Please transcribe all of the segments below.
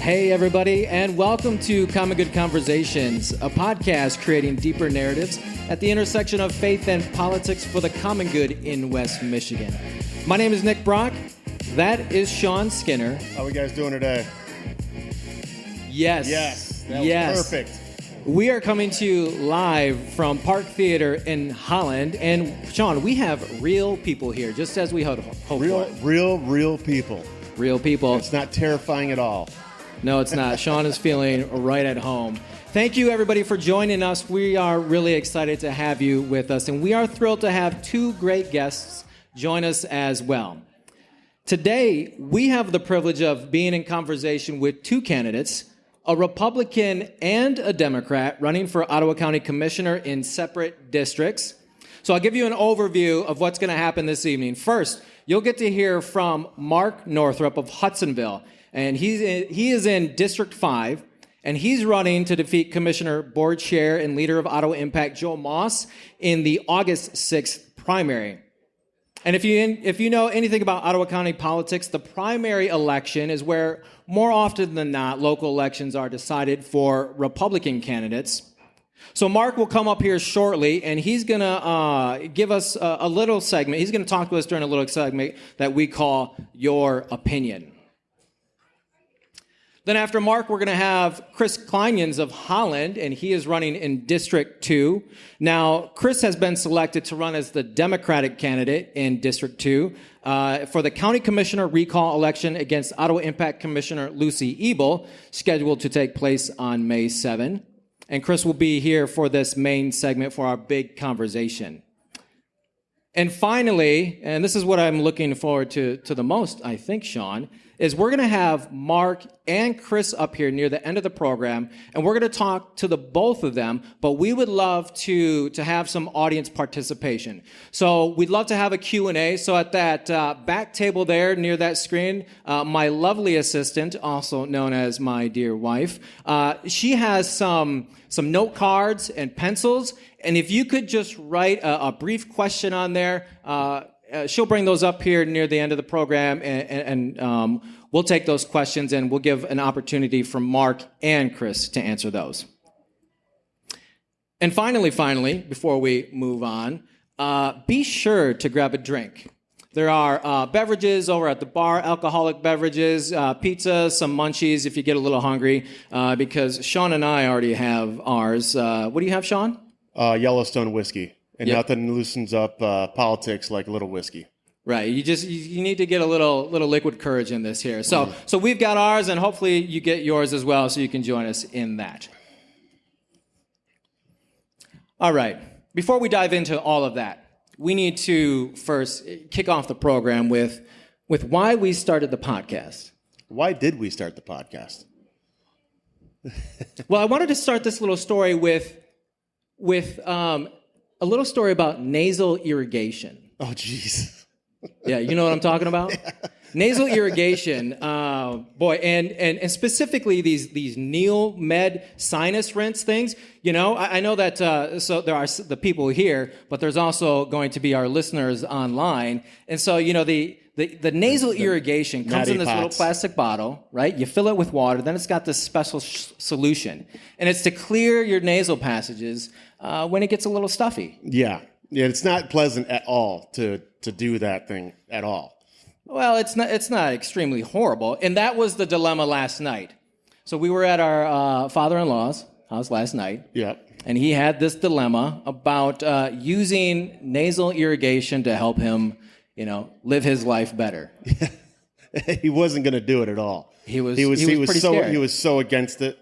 Hey, everybody, and welcome to Common Good Conversations, a podcast creating deeper narratives at the intersection of faith and politics for the common good in West Michigan. My name is Nick Brock. That is Shawn Skinner. How are we guys doing today? Yes. That was perfect. We are coming to you live from Park Theater in Holland. And, Shawn, we have real people here, just as we hope for. Real people. Real people. It's not terrifying at all. No, it's not. Shawn is feeling right at home. Thank you, everybody, for joining us. We are really excited to have you with us, and we are thrilled to have two great guests join us as well. Today, we have the privilege of being in conversation with two candidates, a Republican and a Democrat, running for Ottawa County Commissioner in separate districts. So I'll give you an overview of what's going to happen this evening. First, you'll get to hear from Mark Northrup of Hudsonville. And he is in District 5, and he's running to defeat Commissioner Board Chair and leader of Ottawa Impact, Joe Moss, in the August 6th primary. And if you know anything about Ottawa County politics, the primary election is where, more often than not, local elections are decided for Republican candidates. So Mark will come up here shortly, and he's going to give us a little segment. He's going to talk to us during a little segment that we call Your Opinion. Then after Mark, we're going to have Chris Kleinions of Holland, and he is running in District 2. Now, Chris has been selected to run as the Democratic candidate in District 2 for the County Commissioner recall election against Ottawa Impact Commissioner Lucy Ebel, scheduled to take place on May 7. And Chris will be here for this main segment for our big conversation. And finally, and this is what I'm looking forward to the most, I think, Shawn, is we're going to have Mark and Chris up here near the end of the program, and we're going to talk to the both of them, but we would love to have some audience participation. So we'd love to have a Q&A. So at that back table there near that screen, my lovely assistant, also known as my dear wife, she has some note cards and pencils, and if you could just write a brief question on there, she'll bring those up here near the end of the program, and we'll take those questions, and we'll give an opportunity for Mark and Chris to answer those. And finally, before we move on, be sure to grab a drink. There are beverages over at the bar, alcoholic beverages, pizza, some munchies if you get a little hungry, because Shawn and I already have ours. What do you have, Shawn? Yellowstone whiskey. And Yep. Nothing loosens up politics like a little whiskey. Right. You need to get a little liquid courage in this here. So we've got ours, and hopefully you get yours as well, so you can join us in that. All right. Before we dive into all of that, we need to first kick off the program with why we started the podcast. Why did we start the podcast? Well, I wanted to start this little story with a little story about nasal irrigation. Oh, jeez. Yeah, you know what I'm talking about? Yeah. Nasal irrigation, boy, and specifically these Neomed sinus rinse things. You know, I know that, so there are the people here, but there's also going to be our listeners online. And so, you know, the nasal irrigation comes in this little plastic bottle, right? You fill it with water, then it's got this special solution. And it's to clear your nasal passages when it gets a little stuffy. Yeah, it's not pleasant at all to do that thing at all. Well, it's not extremely horrible, and that was the dilemma last night. So we were at our father-in-law's house last night, Yep. and he had this dilemma about using nasal irrigation to help him, you know, live his life better. He wasn't going to do it at all. He was pretty scared. He was so against it.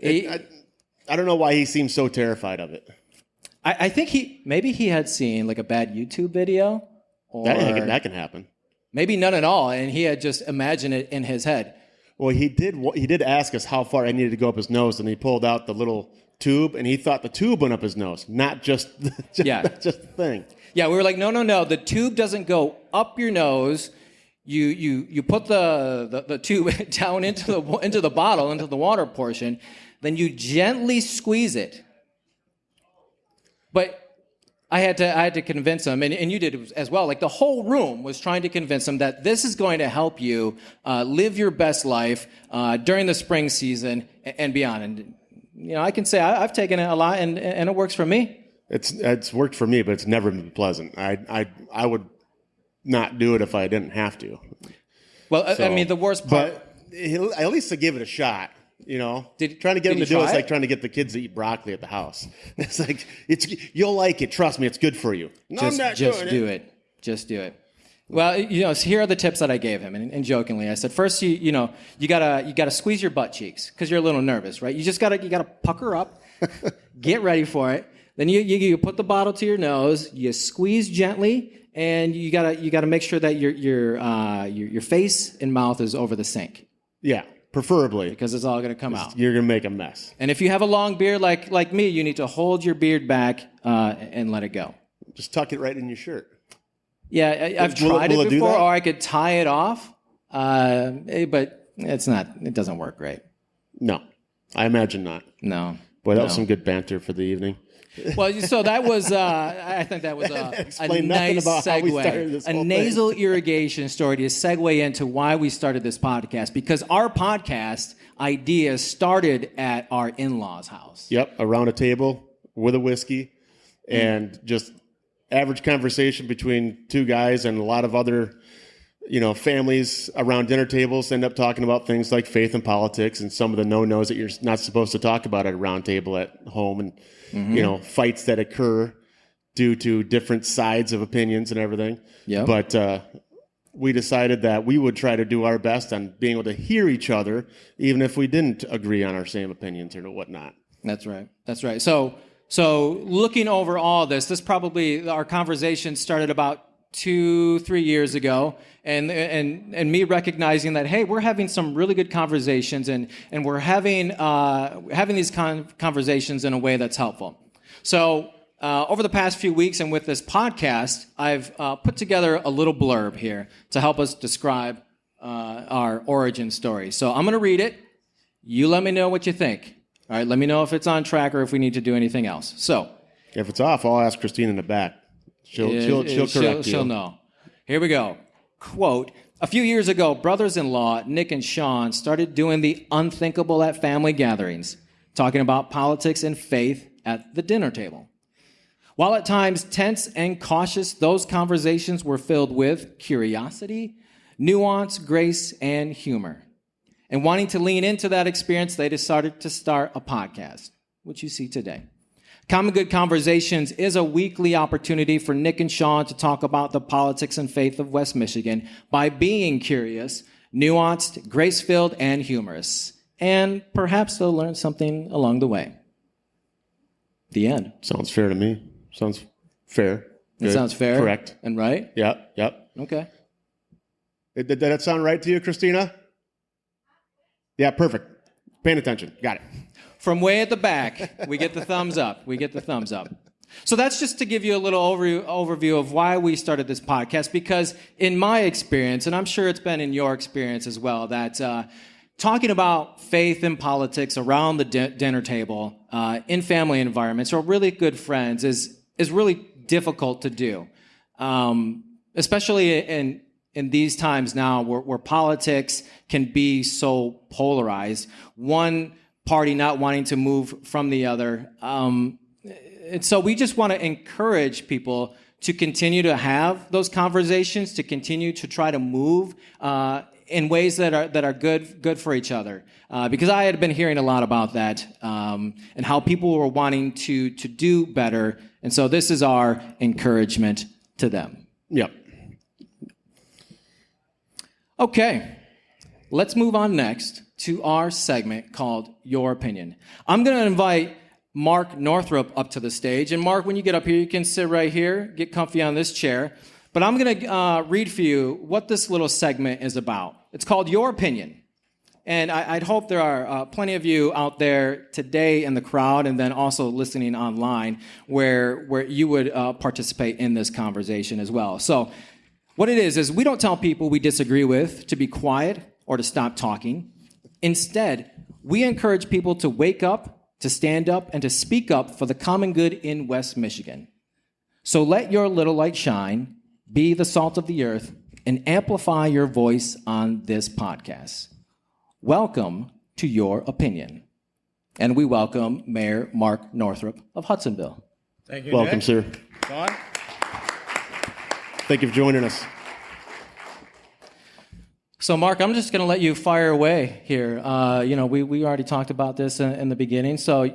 I don't know why he seemed so terrified of it. I think he had seen like a bad YouTube video, or That can happen. Maybe none at all, and he had just imagined it in his head. Well, he did ask us how far I needed to go up his nose, and he pulled out the little tube, and he thought the tube went up his nose, not just the thing. Yeah, we were like, no. The tube doesn't go up your nose. You put the tube down into the bottle, into the water portion. Then you gently squeeze it. But I had to convince him, and you did as well. Like the whole room was trying to convince him that this is going to help you live your best life during the spring season and beyond. And I can say I've taken it a lot, and it works for me. It's worked for me, but it's never been pleasant. I would not do it if I didn't have to. Well, so, I mean, the worst part. But at least to give it a shot. Trying to get them to do it is like trying to get the kids to eat broccoli at the house. It's like you'll like it. Trust me, it's good for you. No, I'm not just do it. Just do it. Well, so here are the tips that I gave him, and jokingly, I said, first, you gotta squeeze your butt cheeks because you're a little nervous, right? You gotta pucker up, get ready for it. Then you put the bottle to your nose, you squeeze gently, and you gotta make sure that your face and mouth is over the sink. Yeah. Preferably. Because it's all going to come out. You're going to make a mess. And if you have a long beard like me, you need to hold your beard back and let it go. Just tuck it right in your shirt. Yeah, I've tried it before, or I could tie it off, but it doesn't work great. No, I imagine not. No. Boy, that was some good banter for the evening. Well, so that was, I think that was a nice segue, a nasal irrigation story to segue into why we started this podcast, because our podcast idea started at our in-laws' house. Yep, around a table with a whiskey and just average conversation between two guys, and a lot of other families around dinner tables end up talking about things like faith and politics and some of the no-nos that you're not supposed to talk about at a round table at home, and fights that occur due to different sides of opinions and everything. Yeah. But we decided that we would try to do our best on being able to hear each other, even if we didn't agree on our same opinions or whatnot. That's right. That's right. So looking over all this probably, our conversation started about 2-3 years ago, and me recognizing that, hey, we're having some really good conversations, and we're having these conversations in a way that's helpful. So over the past few weeks, and with this podcast, I've put together a little blurb here to help us describe our origin story. So I'm going to read it. You let me know what you think. All right, let me know if it's on track or if we need to do anything else. So if it's off, I'll ask Christine in the back. She'll correct you. She'll know. Here we go. Quote, a few years ago, brothers-in-law Nick and Shawn started doing the unthinkable at family gatherings, talking about politics and faith at the dinner table. While at times tense and cautious, those conversations were filled with curiosity, nuance, grace, and humor. And wanting to lean into that experience, they decided to start a podcast, which you see today. Common Good Conversations is a weekly opportunity for Nick and Shawn to talk about the politics and faith of West Michigan by being curious, nuanced, grace-filled, and humorous. And perhaps they'll learn something along the way. The end. Sounds fair to me. Sounds fair. It sounds fair? Correct. And right? Yep. Okay. Did that sound right to you, Christina? Yeah, perfect. Paying attention. Got it. From way at the back, we get the thumbs up. So that's just to give you a little overview of why we started this podcast, because in my experience, and I'm sure it's been in your experience as well, that talking about faith and politics around the dinner table in family environments or really good friends is really difficult to do, especially in these times now where politics can be so polarized. One party not wanting to move from the other. And so we just want to encourage people to continue to have those conversations, to continue to try to move in ways that are good for each other. Because I had been hearing a lot about that and how people were wanting to do better. And so this is our encouragement to them. Yep. Okay, let's move on next to our segment called Your Opinion. I'm going to invite Mark Northrup up to the stage. And Mark, when you get up here, you can sit right here, get comfy on this chair. But I'm going to read for you what this little segment is about. It's called Your Opinion. And I'd hope there are plenty of you out there today in the crowd and then also listening online where you would participate in this conversation as well. So what it is we don't tell people we disagree with to be quiet or to stop talking. Instead, we encourage people to wake up, to stand up, and to speak up for the common good in West Michigan. So let your little light shine, be the salt of the earth, and amplify your voice on this podcast. Welcome to Your Opinion. And we welcome Mayor Mark Northrup of Hudsonville. Thank you, Welcome, Nick. sir. Shawn? Thank you for joining us. So, Mark, I'm just going to let you fire away here. We already talked about this in the beginning. So,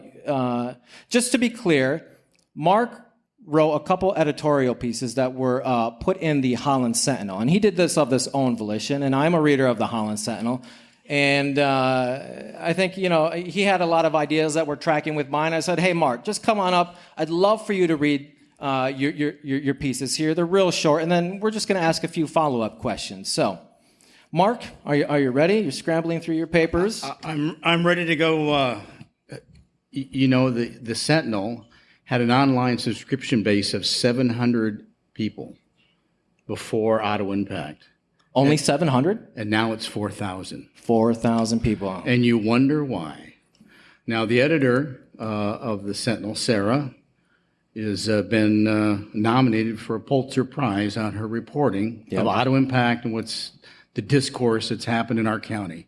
just to be clear, Mark wrote a couple editorial pieces that were put in the Holland Sentinel. And he did this of his own volition, and I'm a reader of the Holland Sentinel. And I think, he had a lot of ideas that were tracking with mine. I said, hey, Mark, just come on up. I'd love for you to read your pieces here. They're real short, and then we're just going to ask a few follow-up questions. So, Mark, are you ready? You're scrambling through your papers? I'm ready to go. The Sentinel had an online subscription base of 700 people before Ottawa Impact. Only 700? And now it's 4,000. 4,000 people. And you wonder why. Now, the editor of the Sentinel, Sarah, has been nominated for a Pulitzer Prize on her reporting of Ottawa Impact and what's the discourse that's happened in our county.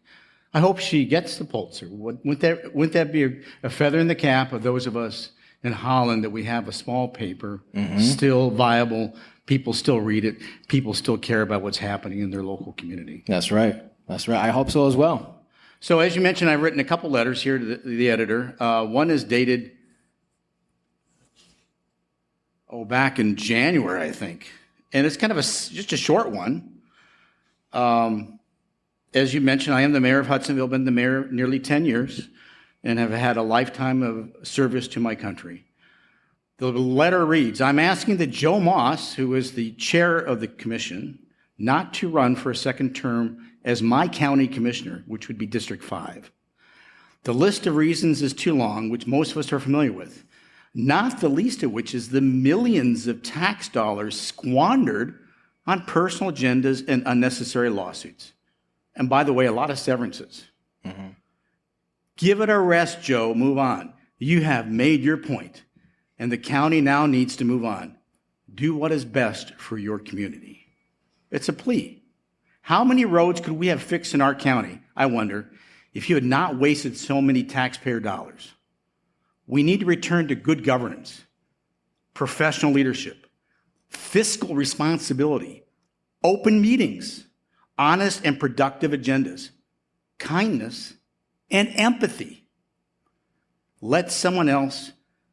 I hope she gets the Pulitzer. Wouldn't that be a feather in the cap of those of us in Holland that we have a small paper, still viable, people still read it, people still care about what's happening in their local community. That's right. I hope so as well. So as you mentioned, I've written a couple letters here to the editor. One is dated, back in January, I think. And it's kind of just a short one. As you mentioned, I am the mayor of Hudsonville, been the mayor nearly 10 years, and have had a lifetime of service to my country. The letter reads, I'm asking that Joe Moss, who is the chair of the commission, not to run for a second term as my county commissioner, which would be District 5. The list of reasons is too long, which most of us are familiar with, not the least of which is the millions of tax dollars squandered on personal agendas and unnecessary lawsuits. And by the way, a lot of severances. Give it a rest, Joe. Move on. You have made your point, and the county now needs to move on. Do what is best for your community. It's a plea. How many roads could we have fixed in our county, I wonder, if you had not wasted so many taxpayer dollars? We need to return to good governance, professional leadership, fiscal responsibility, open meetings, honest and productive agendas, kindness, and empathy. Let someone else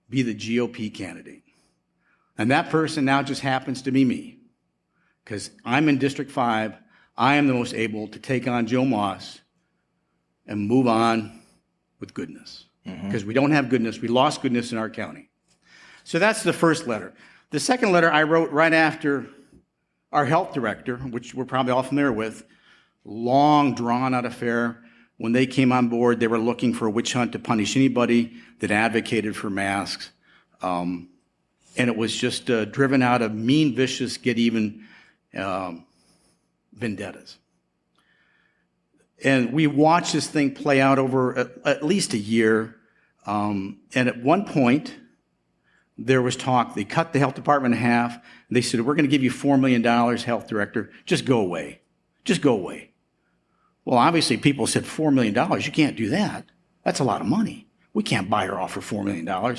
be the GOP candidate. And that person now just happens to be me, because I'm in District 5. I am the most able to take on Joe Moss and move on with goodness. Because we don't have goodness. We lost goodness in our county. So that's the first letter. The second letter I wrote right after our health director, which we're probably all familiar with, long drawn-out affair. When they came on board, they were looking for a witch hunt to punish anybody that advocated for masks. And it was just driven out of mean, vicious, get-even vendettas. And we watched this thing play out over at least a year. And at one point, there was talk. They cut the health department in half. And they said, we're going to give you $4 million, health director. Just go away. Just go away. Well, obviously, people said, $4 million, you can't do that. That's a lot of money. We can't buy her off for $4 million.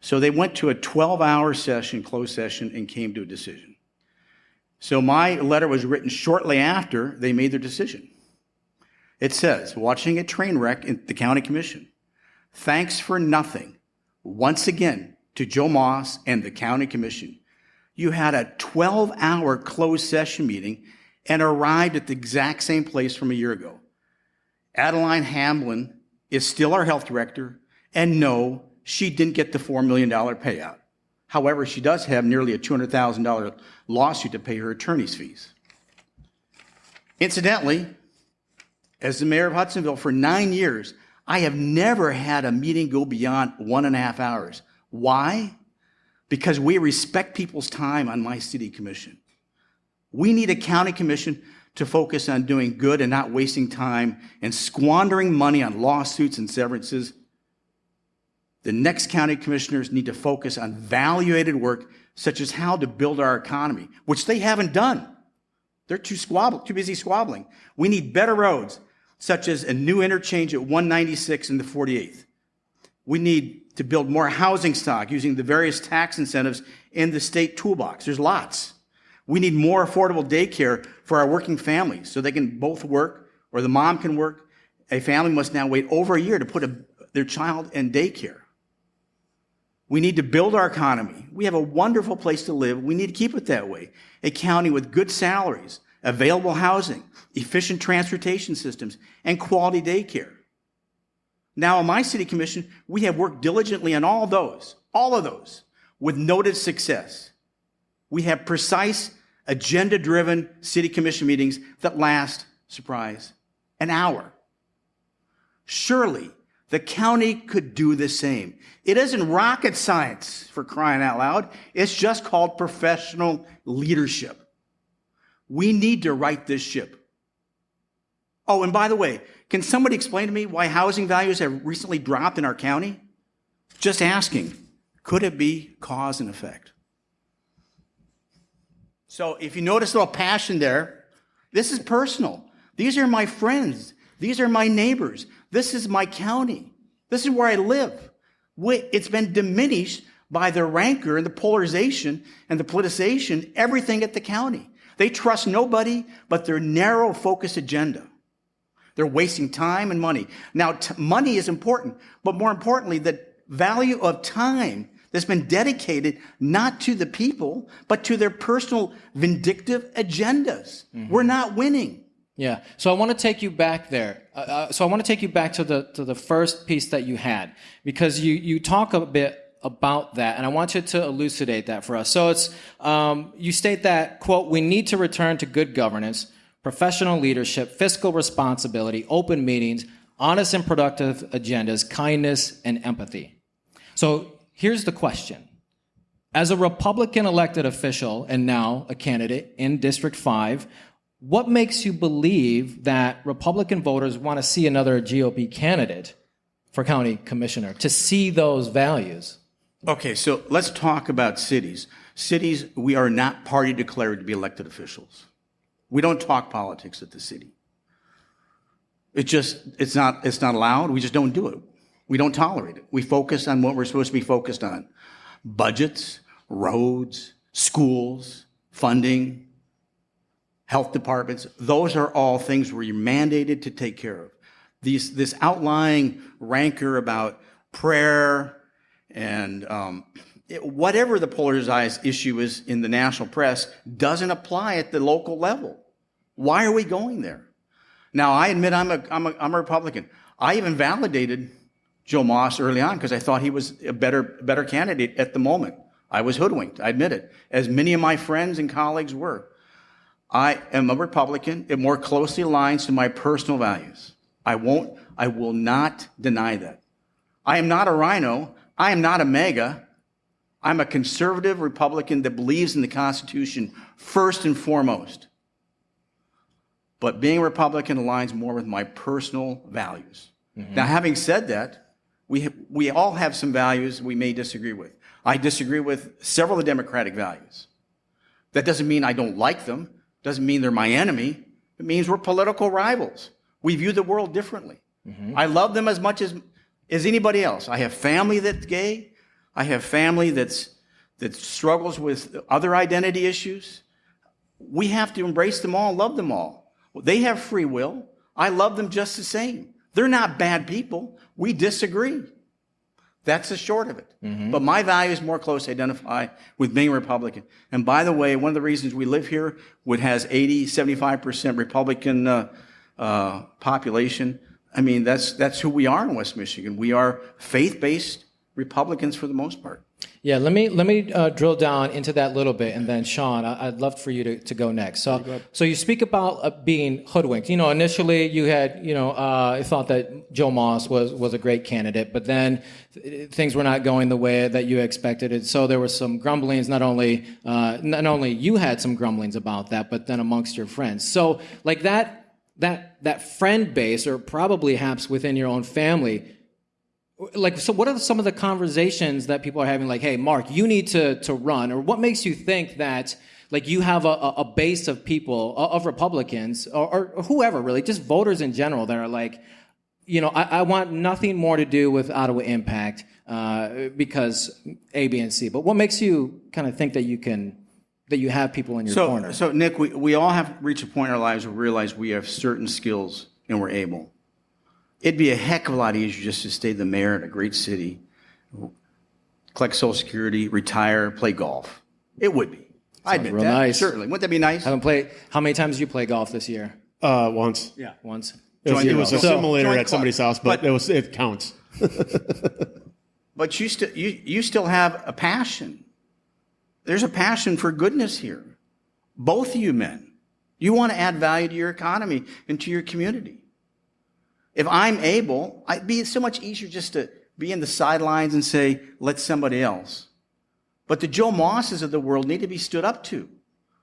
So they went to a 12-hour session, closed session, and came to a decision. So my letter was written shortly after they made their decision. It says, watching a train wreck in the county commission, thanks for nothing, once again, to Joe Moss and the county commission. You had a 12-hour closed session meeting and arrived at the exact same place from a year ago. Adeline Hamlin is still our health director, and no, she didn't get the $4 million payout. However, she does have nearly a $200,000 lawsuit to pay her attorney's fees. Incidentally, as the mayor of Hudsonville for 9 years, I have never had a meeting go beyond 1.5 hours. Why? Because we respect people's time on my city commission. We need a county commission to focus on doing good and not wasting time and squandering money on lawsuits and severances. The next county commissioners need to focus on value-added work such as how to build our economy, which they haven't done. They're too busy squabbling. We need better roads, such as a new interchange at 196 and the 48th. We need to build more housing stock using the various tax incentives in the state toolbox. There's lots. We need more affordable daycare for our working families so they can both work, or the mom can work. A family must now wait over a year to put their child in daycare. We need to build our economy. We have a wonderful place to live. We need to keep it that way. A county with good salaries, available housing, efficient transportation systems, and quality daycare. Now, in my city commission, we have worked diligently on all of those, with noted success. We have precise, agenda-driven city commission meetings that last, surprise, an hour. Surely, the county could do the same. It isn't rocket science, for crying out loud. It's just called professional leadership. We need to right this ship. Oh, and by the way, can somebody explain to me why housing values have recently dropped in our county? Just asking. Could it be cause and effect? So if you notice a little passion there, this is personal. These are my friends. These are my neighbors. This is my county. This is where I live. It's been diminished by the rancor and the polarization and the politicization, everything at the county. They trust nobody but their narrow focused agenda. They're wasting time and money. Now, money is important, but more importantly, the value of time that's been dedicated not to the people, but to their personal vindictive agendas. Mm-hmm. We're not winning. Yeah. So I want to take you back there. So I want to take you back to the first piece that you had, because you talk a bit about that, and I want you to elucidate that for us. So it's you state that, quote, we need to return to good governance, professional leadership, fiscal responsibility, open meetings, honest and productive agendas, kindness, and empathy. So here's the question. As a Republican elected official and now a candidate in District 5, what makes you believe that Republican voters want to see another GOP candidate for county commissioner, to see those values? Okay, so let's talk about cities. Cities, we are not party declared to be elected officials. We don't talk politics at the city. It's not allowed. We just don't do it. We don't tolerate it. We focus on what we're supposed to be focused on. Budgets, roads, schools, funding, health departments. Those are all things we're mandated to take care of. This outlying rancor about prayer and whatever the polarized issue is in the national press doesn't apply at the local level. Why are we going there? Now, I admit I'm a Republican. I even validated Joe Moss early on because I thought he was a better candidate at the moment. I was hoodwinked, I admit it, as many of my friends and colleagues were. I am a Republican. It more closely aligns to my personal values. I will not deny that. I am not a rhino. I am not a MAGA. I'm a conservative Republican that believes in the Constitution first and foremost. But being a Republican aligns more with my personal values. Mm-hmm. Now, having said that, we all have some values we may disagree with. I disagree with several of the Democratic values. That doesn't mean I don't like them. Doesn't mean they're my enemy. It means we're political rivals. We view the world differently. Mm-hmm. I love them as much as anybody else. I have family that's gay. I have family that struggles with other identity issues. We have to embrace them all, love them all. They have free will. I love them just the same. They're not bad people. We disagree. That's the short of it. Mm-hmm. But my values more closely identify with being a Republican. And by the way, one of the reasons we live here, which has 75% Republican population, I mean, that's who we are in West Michigan. We are faith-based Republicans for the most part. Yeah, let me drill down into that a little bit, and then Shawn, I'd love for you to go next. So you speak about being hoodwinked. You know, initially you had, thought that Joe Moss was a great candidate, but then things were not going the way that you expected it. So there were some grumblings. Not only you had some grumblings about that, but then amongst your friends. So like that friend base, or probably perhaps within your own family, Like, so what are some of the conversations that people are having? Like, hey, Mark, you need to run, or what makes you think that like you have a base of people, of Republicans or whoever, really, just voters in general that are like, I want nothing more to do with Ottawa Impact because A, B, and C. But what makes you kind of think that you have people in your corner? So Nick, we all have reached a point in our lives where we realize we have certain skills and we're able. It'd be a heck of a lot easier just to stay the mayor in a great city, collect Social Security, retire, play golf. It would be. I admit real that. nice. Certainly. Wouldn't that be nice? Haven't played. How many times did you play golf this year? Once. Yeah. Once. It was a simulator joint at somebody's house, but it counts. But you still have a passion. There's a passion for goodness here. Both of you men. You want to add value to your economy and to your community. If I'm able, it'd be so much easier just to be in the sidelines and say, let somebody else. But the Joe Mosses of the world need to be stood up to.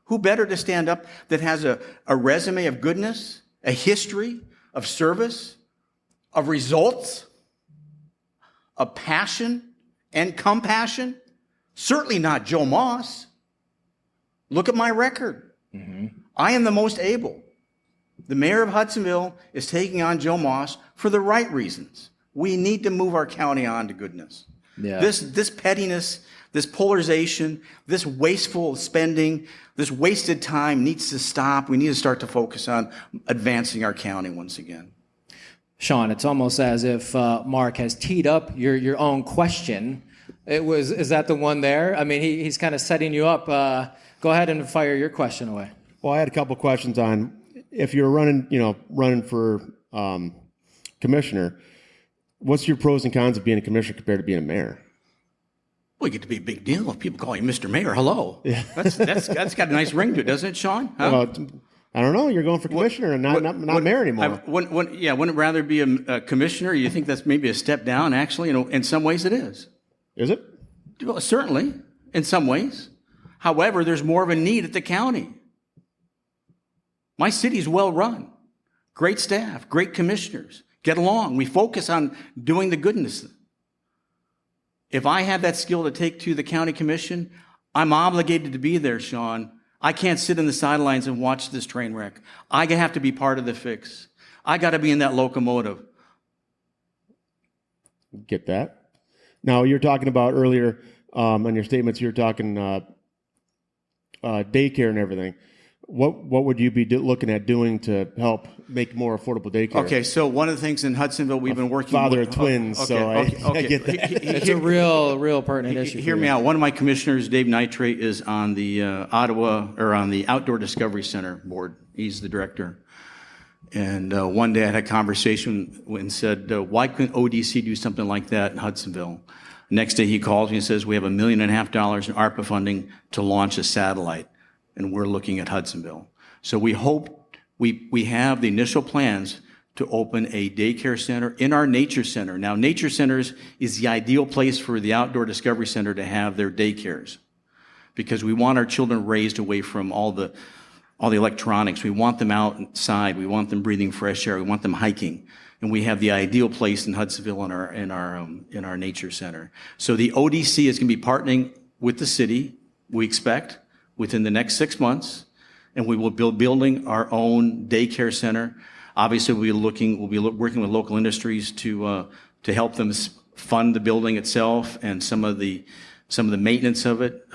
Who better to stand up that has a resume of goodness, a history of service, of results, of passion and compassion? Certainly not Joe Moss. Look at my record. Mm-hmm. I am the most able. The mayor of Hudsonville is taking on Joe Moss for the right reasons. We need to move our county on to goodness. Yeah. This pettiness, this polarization, this wasteful spending, this wasted time needs to stop. We need to start to focus on advancing our county once again. Shawn, it's almost as if Mark has teed up your own question. Is that the one there? I mean, he's kind of setting you up. Go ahead and fire your question away. Well, I had a couple questions on if you're running for commissioner. What's your pros and cons of being a commissioner compared to being a mayor? Well, you get to be a big deal if people call you Mr. Mayor. Hello. Yeah. That's got a nice ring to it, doesn't it, Shawn? Huh? Well, I don't know. You're going for commissioner and not mayor anymore. Wouldn't it rather be a commissioner? You think that's maybe a step down? Actually, in some ways it is. Is it? Well, certainly, in some ways. However, there's more of a need at the county. My city's well run. Great staff, great commissioners. Get along. We focus on doing the goodness. If I have that skill to take to the county commission, I'm obligated to be there, Shawn. I can't sit in the sidelines and watch this train wreck. I have to be part of the fix. I got to be in that locomotive. Get that? Now, you're talking about earlier in your statements, you're talking daycare and everything. What would you be looking at doing to help make more affordable daycare? Okay, so one of the things in Hudsonville we've been working father with... of twins, I get that. It's a real pertinent issue. Hear me out. One of my commissioners, Dave Nitrate, is on the on the Outdoor Discovery Center board. He's the director. And one day I had a conversation and said, why couldn't ODC do something like that in Hudsonville? Next day he calls me and says, we have $1.5 million in ARPA funding to launch a satellite. And we're looking at Hudsonville. So we hope we have the initial plans to open a daycare center in our nature center. Now, nature centers is the ideal place for the Outdoor Discovery Center to have their daycares because we want our children raised away from all the electronics. We want them outside. We want them breathing fresh air. We want them hiking. And we have the ideal place in Hudsonville in our nature center. So the ODC is going to be partnering with the city, we expect, within the next 6 months, and we will be building our own daycare center. Obviously, we'll be working with local industries to help them fund the building itself and some of the maintenance of it.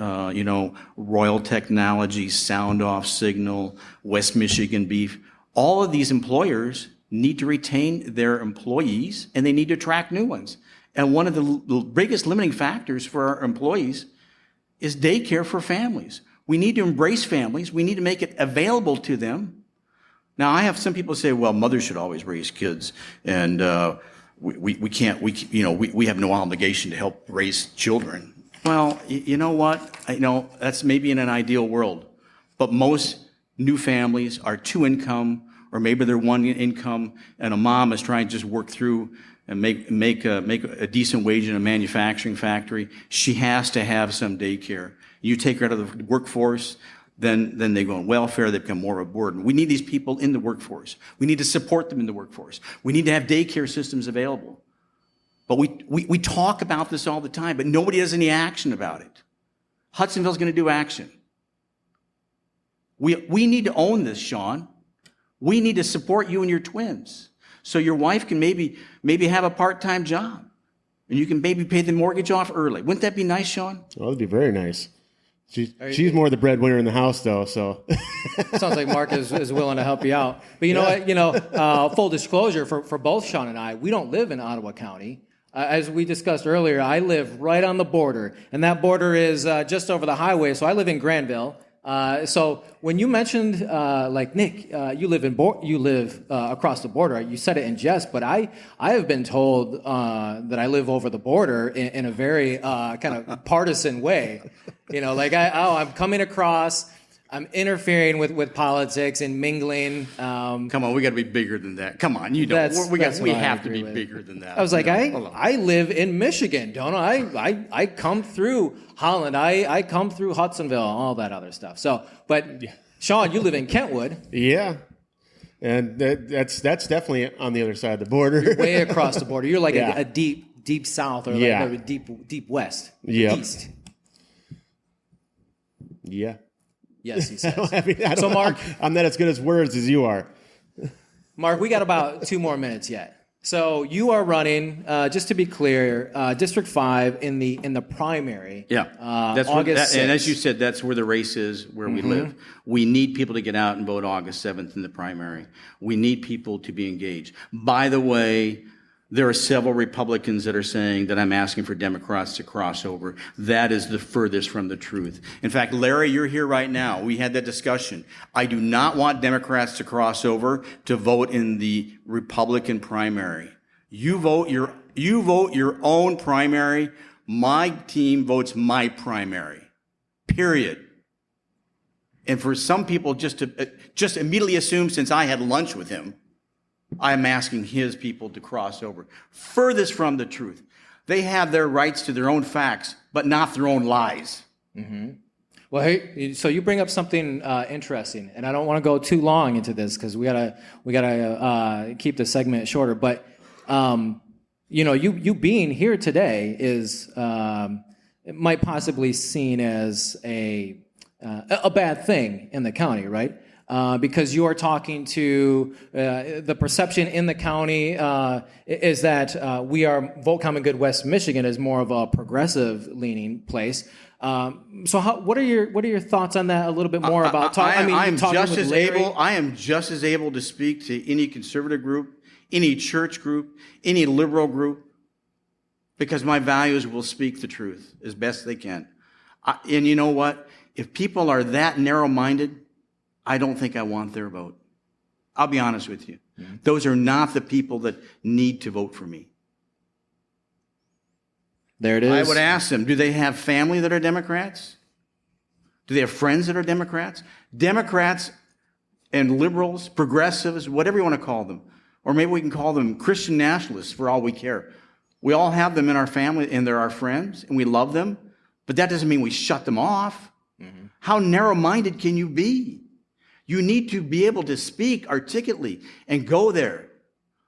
Royal Technologies, Sound Off Signal, West Michigan Beef. All of these employers need to retain their employees, and they need to attract new ones. And one of the biggest limiting factors for our employees is daycare for families. We need to embrace families. We need to make it available to them. Now, I have some people say, well, mothers should always raise kids, and we can't, we have no obligation to help raise children. Well, you know what? That's maybe in an ideal world, but most new families are two income, or maybe they're one income, and a mom is trying to just work through and make a decent wage in a manufacturing factory. She has to have some daycare. You take her out of the workforce, then they go on welfare, they become more of a burden. We need these people in the workforce. We need to support them in the workforce. We need to have daycare systems available. But we talk about this all the time, but nobody does any action about it. Hudsonville's going to do action. We need to own this, Shawn. We need to support you and your twins. So your wife can maybe have a part-time job. And you can maybe pay the mortgage off early. Wouldn't that be nice, Shawn? Well, that'd be very nice. She's more the breadwinner in the house, though. So sounds like Mark is willing to help you out. But you know what? Full disclosure for both Shawn and I, we don't live in Ottawa County. As we discussed earlier, I live right on the border, and that border is just over the highway. So I live in Granville. So when you mentioned, like Nick, you live across the border. You said it in jest, but I have been told that I live over the border in a very kind of partisan way. Like I'm coming across. I'm interfering with politics and mingling. Come on, we got to be bigger than that. Come on, we have to be bigger than that. I was like, I live in Michigan, don't I? I come through Holland. I come through Hudsonville, all that other stuff. So, but Shawn, you live in Kentwood. Yeah, and that's definitely on the other side of the border. You're way across the border. You're like a deep south or like a deep west, east. Yeah. Yes, he says. So, Mark, I'm not as good as words as you are. Mark, we got about 2 more minutes yet. So you are running, just to be clear, District 5 in the primary. Yeah, that's August 6th. And as you said, that's where the race is, where we live. We need people to get out and vote August 7th in the primary. We need people to be engaged. By the way, there are several Republicans that are saying that I'm asking for Democrats to cross over. That is the furthest from the truth. In fact, Larry, you're here right now. We had that discussion. I do not want Democrats to cross over to vote in the Republican primary. You vote your own primary. My team votes my primary. Period. And for some people just immediately assume, since I had lunch with him, I'm asking his people to cross over. Furthest from the truth. They have their rights to their own facts, but not their own lies. Mm-hmm. Well, hey, so you bring up something interesting, and I don't want to go too long into this because we gotta keep the segment shorter. But you being here today is it might possibly seen as a bad thing in the county, right? Because you are talking to the perception in the county is that we are Vote Common Good West Michigan is more of a progressive leaning place. So what are your thoughts on that? A little bit more about talking. I am just as able to speak to any conservative group, any church group, any liberal group, because my values will speak the truth as best they can. And you know what? If people are that narrow-minded, I don't think I want their vote. I'll be honest with you. Mm-hmm. Those are not the people that need to vote for me. There it is. I would ask them, do they have family that are Democrats? Do they have friends that are Democrats? Democrats and liberals, progressives, whatever you want to call them. Or maybe we can call them Christian nationalists for all we care. We all have them in our family and they're our friends and we love them. But that doesn't mean we shut them off. Mm-hmm. How narrow-minded can you be? You need to be able to speak articulately and go there.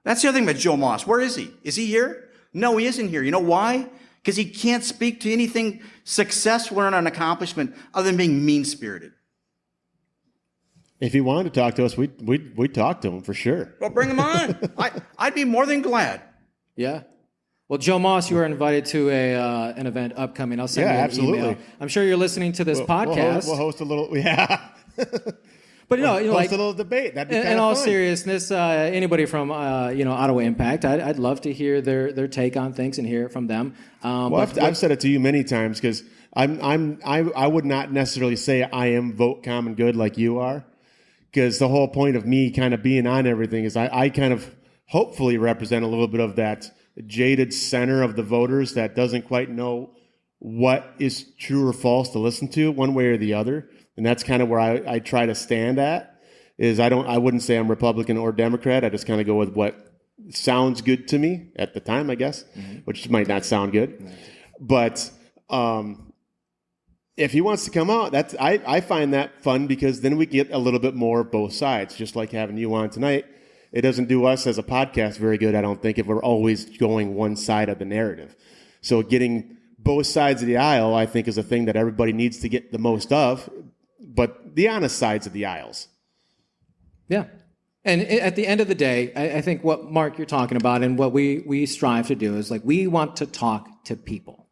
That's the other thing about Joe Moss. Where is he? Is he here? No, he isn't here. You know why? Because he can't speak to anything successful or an accomplishment other than being mean-spirited. If he wanted to talk to us, we'd talk to him for sure. Well, bring him on. I'd be more than glad. Yeah. Well, Joe Moss, you are invited to an event upcoming. I'll send you an absolutely. email. I'm sure you're listening to this podcast. We'll host a little, yeah. But host a little debate. That'd be kind of fun. In all seriousness, anybody from Ottawa Impact, I'd love to hear their take on things and hear it from them. I've said it to you many times because I would not necessarily say I am Vote Common Good like you are, because the whole point of me kind of being on everything is I kind of hopefully represent a little bit of that jaded center of the voters that doesn't quite know what is true or false to listen to one way or the other. And that's kind of where I try to stand at, is I wouldn't say I'm Republican or Democrat. I just kind of go with what sounds good to me at the time, I guess, which might not sound good. Mm-hmm. But if he wants to come out, I find that fun because then we get a little bit more of both sides, just like having you on tonight. it doesn't do us as a podcast very good, I don't think, if we're always going one side of the narrative. So getting both sides of the aisle, I think, is a thing that everybody needs to get the most of, but the honest sides of the aisles. Yeah. And at the end of the day, I think what, Mark, you're talking about and what we strive to do is, like, we want to talk to people.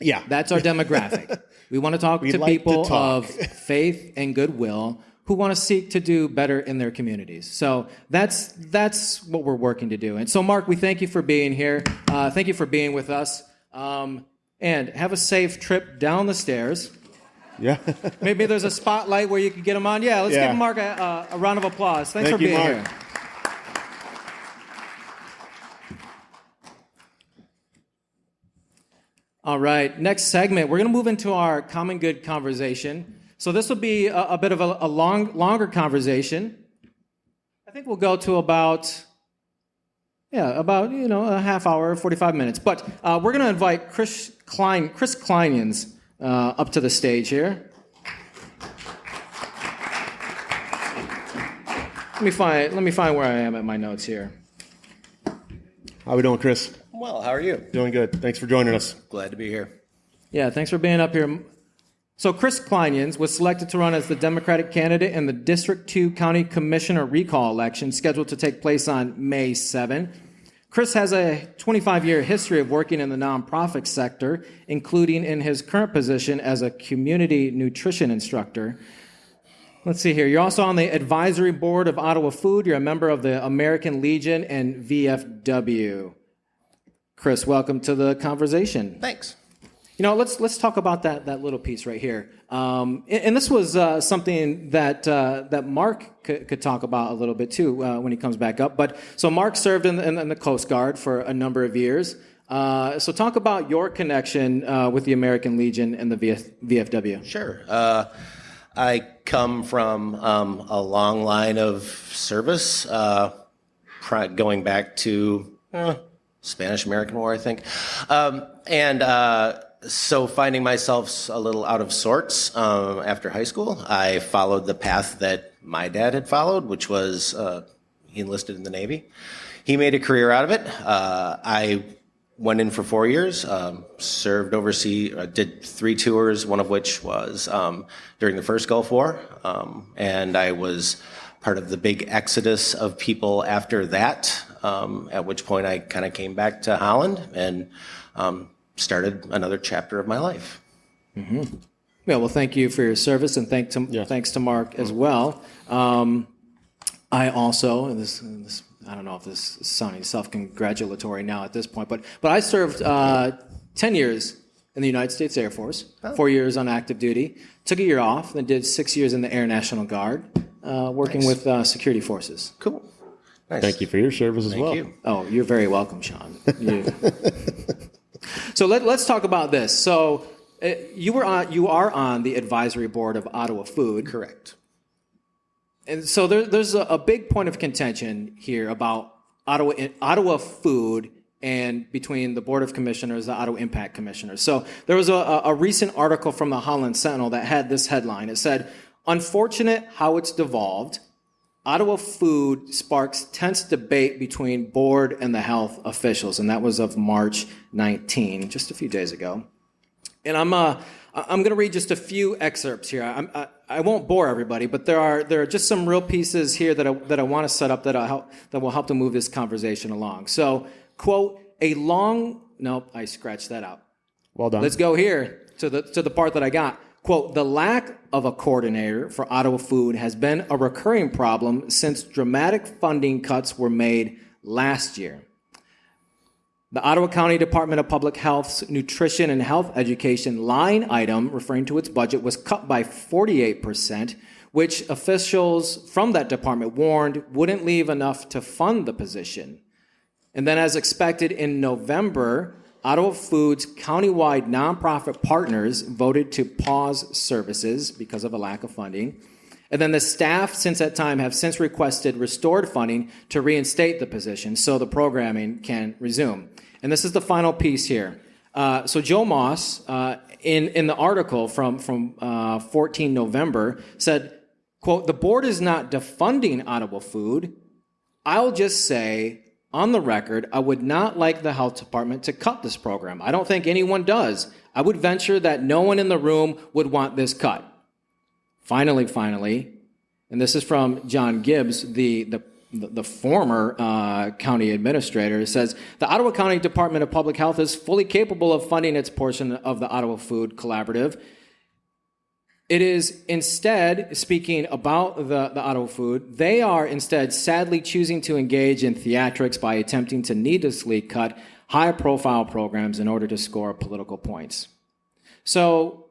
Yeah. That's our demographic. We want to talk to people of faith and goodwill who want to seek to do better in their communities. So that's what we're working to do. And so, Mark, we thank you for being here. Thank you for being with us. And have a safe trip down the stairs. Yeah. Maybe there's a spotlight where you can get them on. Yeah, let's give Mark a round of applause. Thanks for being here. All right, next segment, we're going to move into our common good conversation. So this will be a bit of a longer conversation. I think we'll go to about a half hour, 45 minutes. But we're going to invite Chris Kleinians up to the stage here. Let me find where I am at my notes here. How we doing, Chris? Well, how are you? Doing good. Thanks for joining us. Glad to be here. Yeah, thanks for being up here. So Chris Kleinians was selected to run as the Democratic candidate in the District 2 County Commissioner recall election scheduled to take place on May 7. Chris has a 25-year history of working in the nonprofit sector, including in his current position as a community nutrition instructor. Let's see here. You're also on the advisory board of Ottawa Food. You're a member of the American Legion and VFW. Chris, welcome to the conversation. Thanks. You know, let's talk about that little piece right here. And this was something that Mark could talk about a little bit too when he comes back up. But so Mark served in the Coast Guard for a number of years. So talk about your connection with the American Legion and the VFW. Sure. I come from a long line of service, going back to Spanish-American War, I think. So finding myself a little out of sorts after high school, I followed the path that my dad had followed, which was he enlisted in the Navy. He made a career out of it. I went in for 4 years, served overseas, did 3 tours, one of which was during the first Gulf War. And I was part of the big exodus of people after that, at which point I kind of came back to Holland and started another chapter of my life. Mm-hmm. Yeah, well, thank you for your service, and thanks to Mark as well. I also, and this I don't know if this is sounding self-congratulatory now at this point, but I served 10 years in the United States Air Force, 4 years on active duty, took a year off, then did 6 years in the Air National Guard, working with security forces. Cool. Nice. Thank you for your service as well. Thank you. Oh, you're very welcome, Shawn. So let's talk about this. So you are on the advisory board of Ottawa Food. Correct. And so there's a big point of contention here about Ottawa Food and between the Board of Commissioners, the Ottawa Impact Commissioners. So there was a recent article from the Holland Sentinel that had this headline. It said, "Unfortunate how it's devolved. Ottawa Food sparks tense debate between board and the health officials," and that was of March 19, just a few days ago. And I'm going to read just a few excerpts here. I won't bore everybody, but there are just some real pieces here that I want to set up that will help to move this conversation along. So, quote, nope, I scratched that out. Well done. Let's go here to the part that I got. Quote, "The lack of a coordinator for Ottawa Food has been a recurring problem since dramatic funding cuts were made last year. The Ottawa County Department of Public Health's Nutrition and Health Education line item, referring to its budget, was cut by 48%, which officials from that department warned wouldn't leave enough to fund the position. And then, as expected in November, Ottawa Food's countywide nonprofit partners voted to pause services because of a lack of funding. And then the staff since that time have since requested restored funding to reinstate the position so the programming can resume." And this is the final piece here. So Joe Moss, in the article from 14 November, said, quote, "The board is not defunding Ottawa Food. I'll just say on the record, I would not like the health department to cut this program. I don't think anyone does. I would venture that no one in the room would want this cut. Finally, and this is from John Gibbs, the former county administrator, says, the Ottawa County Department of Public Health is fully capable of funding its portion of the Ottawa Food Collaborative. It is instead, speaking about the Ottawa Food, they are instead sadly choosing to engage in theatrics by attempting to needlessly cut high-profile programs in order to score political points. So,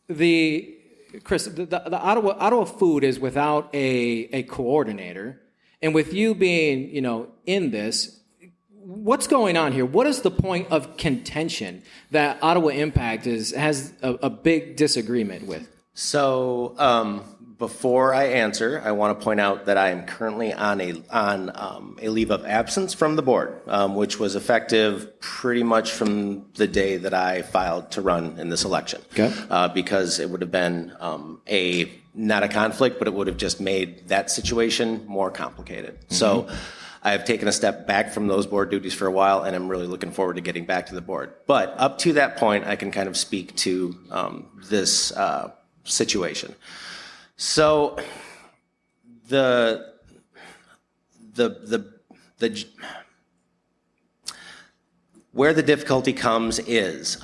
Chris, the Ottawa Food is without a coordinator, and with you being, in this, what's going on here? What is the point of contention that Ottawa Impact has a big disagreement with? So before I answer, I want to point out that I am currently on a leave of absence from the board, which was effective pretty much from the day that I filed to run in this election. Okay. Because it would have been not a conflict, but it would have just made that situation more complicated. Mm-hmm. So I have taken a step back from those board duties for a while, and I'm really looking forward to getting back to the board. But up to that point, I can kind of speak to this situation. So the where the difficulty comes is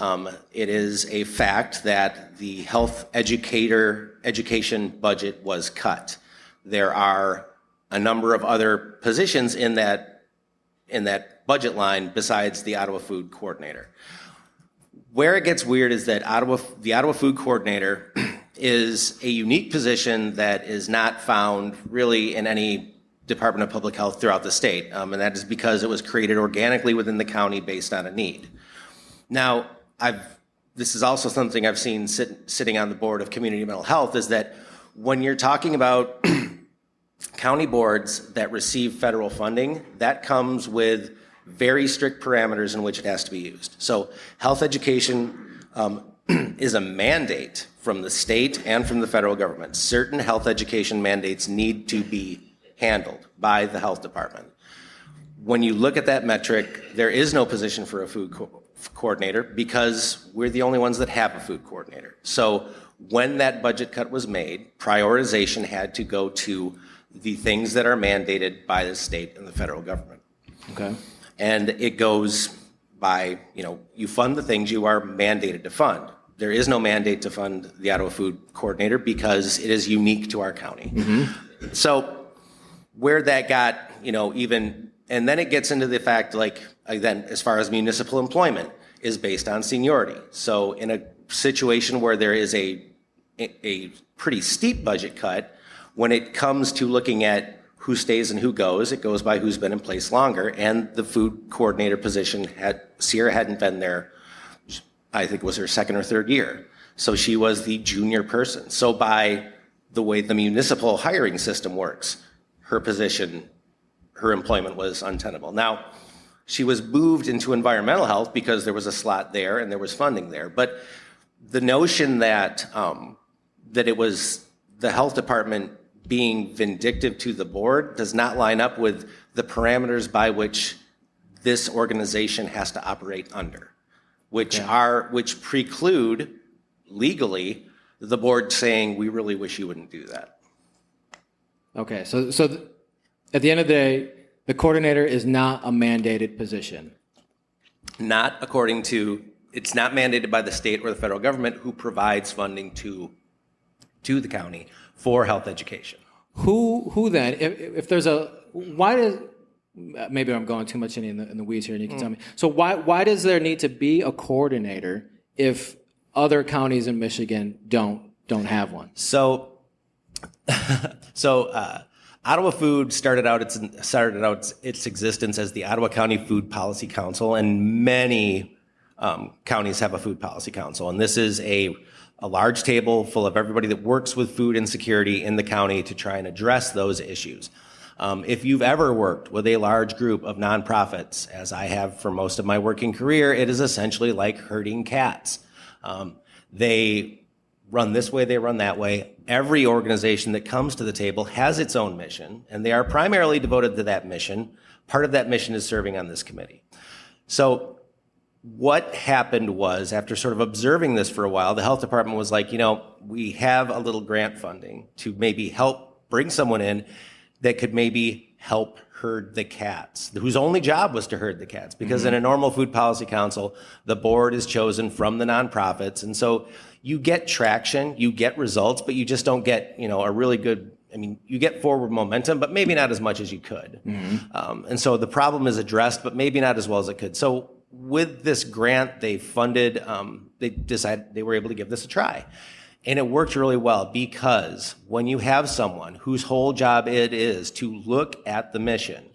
it is a fact that the health education budget was cut. There are a number of other positions in that budget line besides the Ottawa Food Coordinator. Where it gets weird is that the Ottawa Food Coordinator is a unique position that is not found really in any Department of Public Health throughout the state, and that is because it was created organically within the county based on a need. Now, this is also something I've seen sitting on the board of community mental health, is that when you're talking about county boards that receive federal funding, that comes with very strict parameters in which it has to be used. So health education is a mandate from the state and from the federal government. Certain health education mandates need to be handled by the health department. When you look at that metric, there is no position for a food coordinator because we're the only ones that have a food coordinator. So when that budget cut was made, prioritization had to go to the things that are mandated by the state and the federal government. Okay. And it goes by, you fund the things you are mandated to fund. There is no mandate to fund the Ottawa Food Coordinator because it is unique to our county. Mm-hmm. So where that got, and then it gets into the fact, then as far as municipal employment is based on seniority. So in a situation where there is a pretty steep budget cut, when it comes to looking at who stays and who goes, it goes by who's been in place longer. And the food coordinator position Sierra hadn't been there, I think it was her second or third year. So she was the junior person. So by the way the municipal hiring system works, her employment was untenable. Now, she was moved into environmental health because there was a slot there and there was funding there. But the notion that it was the health department being vindictive to the board does not line up with the parameters by which this organization has to operate under, which preclude legally the board saying, we really wish you wouldn't do that. Okay, so at the end of the day, the coordinator is not a mandated position. Not according to, it's not mandated by the state or the federal government who provides funding to the county for health education. Who then, if there's maybe I'm going too much in the weeds here and you can tell me. So why does there need to be a coordinator if other counties in Michigan don't have one? So Ottawa Food started out its existence as the Ottawa County Food Policy Council, and many counties have a food policy council. And this is a large table full of everybody that works with food insecurity in the county to try and address those issues. If you've ever worked with a large group of nonprofits, as I have for most of my working career, it is essentially like herding cats. They run this way, they run that way. Every organization that comes to the table has its own mission, and they are primarily devoted to that mission. Part of that mission is serving on this committee. So what happened was, after sort of observing this for a while, the health department was like, we have a little grant funding to maybe help bring someone in that could maybe help herd the cats, whose only job was to herd the cats. Because in a normal food policy council, the board is chosen from the nonprofits. And so you get traction, you get results, but you just don't get, a really good, you get forward momentum, but maybe not as much as you could. And so the problem is addressed, but maybe not as well as it could. So with this grant, they funded, they decided they were able to give this a try. And it worked really well, because when you have someone whose whole job it is to look at the mission,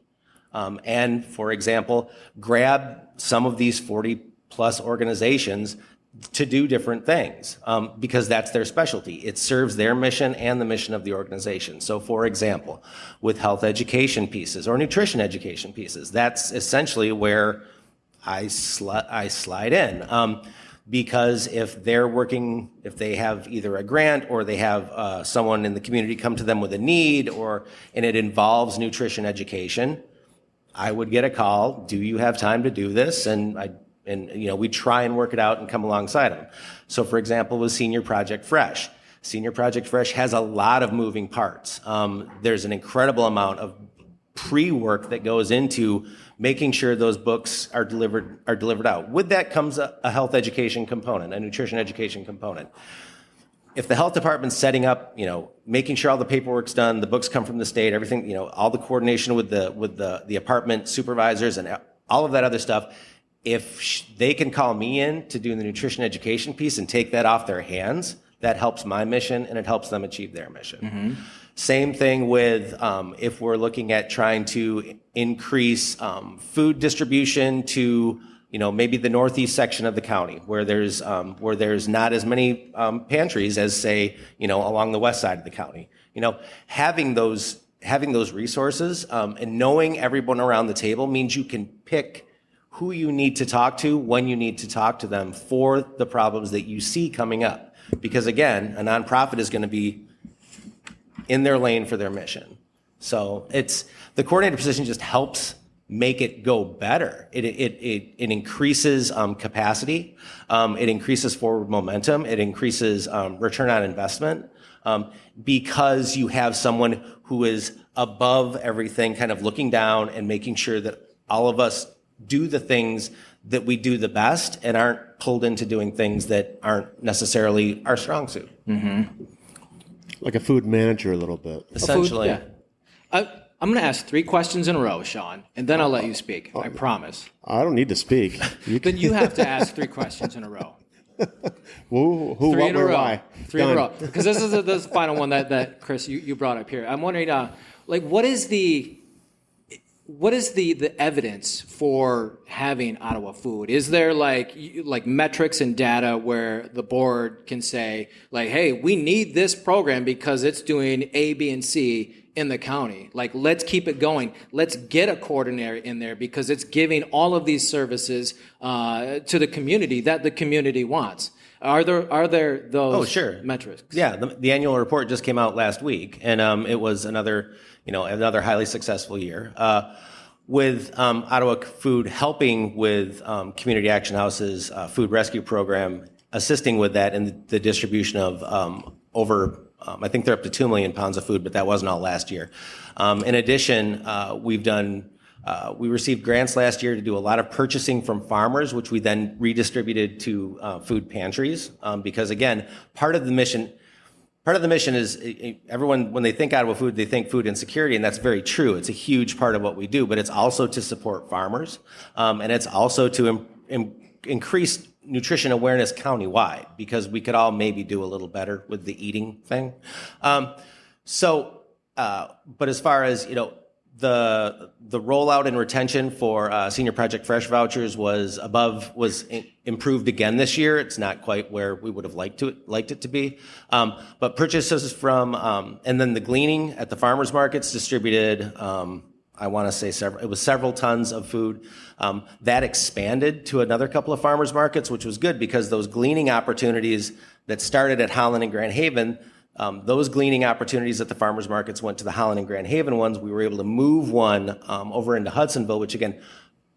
and, for example, grab some of these 40-plus organizations to do different things, because that's their specialty. It serves their mission and the mission of the organization. So, for example, with health education pieces or nutrition education pieces, that's essentially where I slide in. Because if they have either a grant or they have someone in the community come to them with a need, and it involves nutrition education, I would get a call. Do you have time to do this? And we try and work it out and come alongside them. So, for example, with Senior Project Fresh. Senior Project Fresh has a lot of moving parts. There's an incredible amount of pre-work that goes into making sure those books are delivered out. With that comes a health education component, a nutrition education component. If the health department's setting up, making sure all the paperwork's done, the books come from the state, everything, all the coordination with the apartment supervisors and all of that other stuff, if they can call me in to do the nutrition education piece and take that off their hands, that helps my mission and it helps them achieve their mission. Same thing with if we're looking at trying to increase food distribution to maybe the northeast section of the county where there's not as many pantries as, say, along the west side of the county. Having those resources and knowing everyone around the table means you can pick who you need to talk to when you need to talk to them for the problems that you see coming up. Because again, a nonprofit is going to be in their lane for their mission. So the coordinator position just helps make it go better. It increases capacity. It increases forward momentum. It increases return on investment because you have someone who is above everything, kind of looking down and making sure that all of us do the things that we do the best and aren't pulled into doing things that aren't necessarily our strong suit. Like a food manager a little bit. Food, Essentially. yeah. I'm going to ask 3 questions in a row, Shawn, and then I'll let you speak. I promise. I don't need to speak. Then you have to ask 3 questions in a row. Who, 3 what, in a where, row. why? 3 in a row. Because this is the final one that Chris, you brought up here. I'm wondering, what is the evidence for having Ottawa Food? Is there like metrics and data where the board can say, like, hey, we need this program because it's doing A, B, and C in the county. Like, let's keep it going. Let's get a coordinator in there because it's giving all of these services to the community that the community wants. Are there those metrics? Yeah, the annual report just came out last week, and it was another highly successful year. With Ottawa Food helping with Community Action House's food rescue program, assisting with that and the distribution of over, I think they're up to 2 million pounds of food, but that wasn't all last year. In addition, we received grants last year to do a lot of purchasing from farmers, which we then redistributed to food pantries, because again, part of the mission is everyone, when they think Ottawa Food, they think food insecurity, and that's very true. It's a huge part of what we do, but it's also to support farmers, and it's also to increase nutrition awareness countywide, because we could all maybe do a little better with the eating thing. But as far as, the rollout and retention for Senior Project Fresh vouchers was improved again this year. It's not quite where we would have liked it to be. But purchases from, and then the gleaning at the farmers markets distributed, I want to say it was several tons of food. That expanded to another couple of farmers markets, which was good because those gleaning opportunities that started at Holland and Grand Haven, those gleaning opportunities at the farmers markets went to the Holland and Grand Haven ones. We were able to move one over into Hudsonville, which again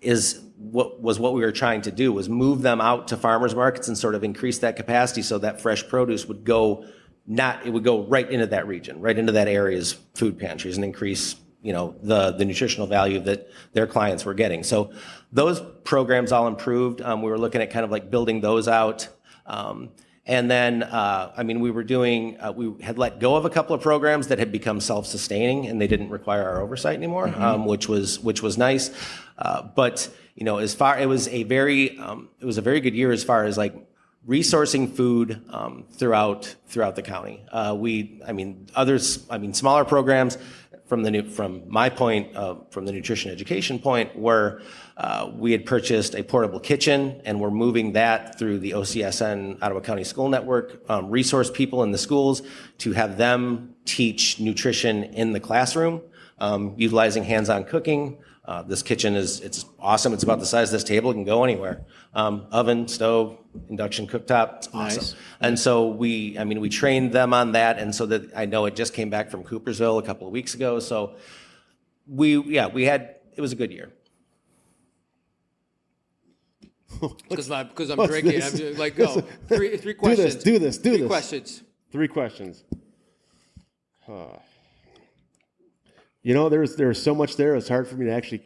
is what we were trying to do, was move them out to farmers markets and sort of increase that capacity so that fresh produce would go right into that region, right into that area's food pantries and increase, the nutritional value that their clients were getting. So those programs all improved. We were looking at kind of like building those out. And then, we had let go of a couple of programs that had become self-sustaining and they didn't require our oversight anymore, which was nice. But it was a very good year as far as like resourcing food throughout the county. Smaller programs from my point, from the nutrition education point, where we had purchased a portable kitchen and we're moving that through the OCSN Ottawa County School Network, resource people in the schools to have them teach nutrition in the classroom, utilizing hands-on cooking. This kitchen it's awesome. It's about the size of this table. It can go anywhere. Oven, stove, induction cooktop. It's awesome. Nice. And so we trained them on that. And so that I know it just came back from Coopersville a couple of weeks ago. So it was a good year. Because I'm drinking. I'm just like, go. Three questions. Do this. Three questions. 3 questions. There's so much there. It's hard for me to actually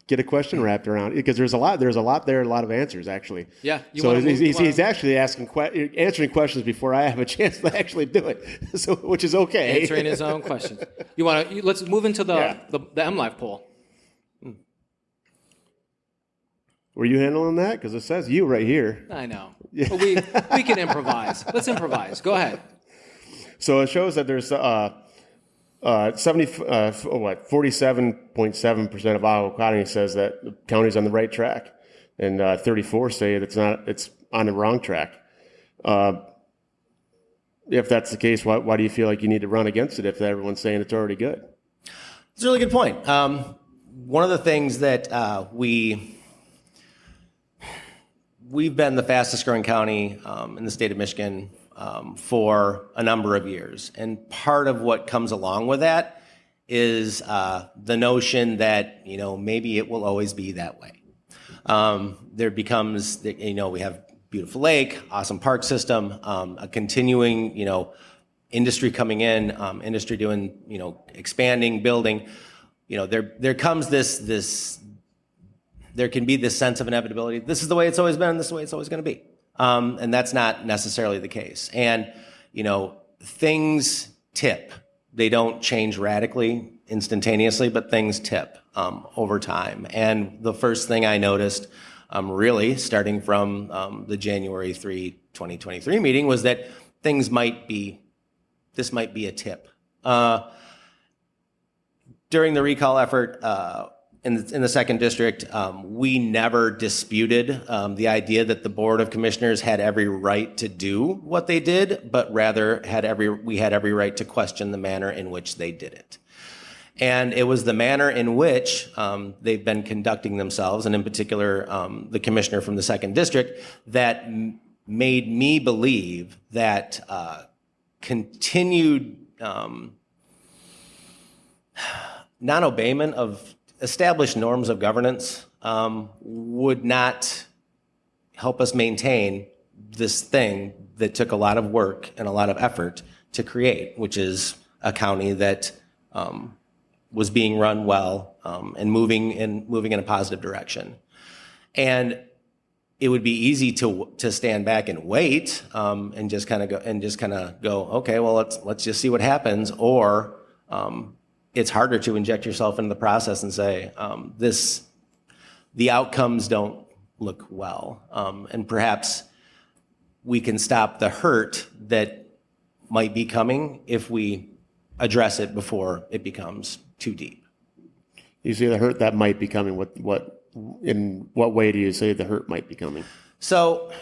get a question wrapped around it because there's a lot there, a lot of answers actually. Yeah. He's actually answering questions before I have a chance to actually do it, so which is okay. Answering his own questions. Let's move into the MLive poll. Were you handling that? Because it says you right here. I know. Yeah. But we can improvise. Let's improvise. Go ahead. So it shows that there's 47.7% of Ottawa County says that the county's on the right track, and 34 say it's not. It's on the wrong track. If that's the case, why do you feel like you need to run against it if everyone's saying it's already good? It's a really good point. One of the things that we've been the fastest growing county in the state of Michigan for a number of years. And part of what comes along with that is the notion that, maybe it will always be that way. There becomes, we have beautiful lake, awesome park system, a continuing, industry coming in, industry doing, expanding, building. There comes there can be this sense of inevitability. This is the way it's always been, this is the way it's always going to be. And that's not necessarily the case. And, things tip. They don't change radically, instantaneously, but things tip over time. And the first thing I noticed, really starting from the January 3, 2023 meeting, was that this might be a tip. During the recall effort, in the second district, we never disputed the idea that the Board of Commissioners had every right to do what they did, but rather we had every right to question the manner in which they did it. And it was the manner in which they've been conducting themselves, and in particular, the commissioner from the second district, that made me believe that continued non-obeyment of established norms of governance would not help us maintain this thing that took a lot of work and a lot of effort to create, which is a county that was being run well and moving in a positive direction. And it would be easy to stand back and wait and just kind of go, okay, well, let's just see what happens, or it's harder to inject yourself into the process and say, the outcomes don't look well. And perhaps we can stop the hurt that might be coming if we address it before it becomes too deep. You see the hurt that might be coming. In what way do you say the hurt might be coming? So,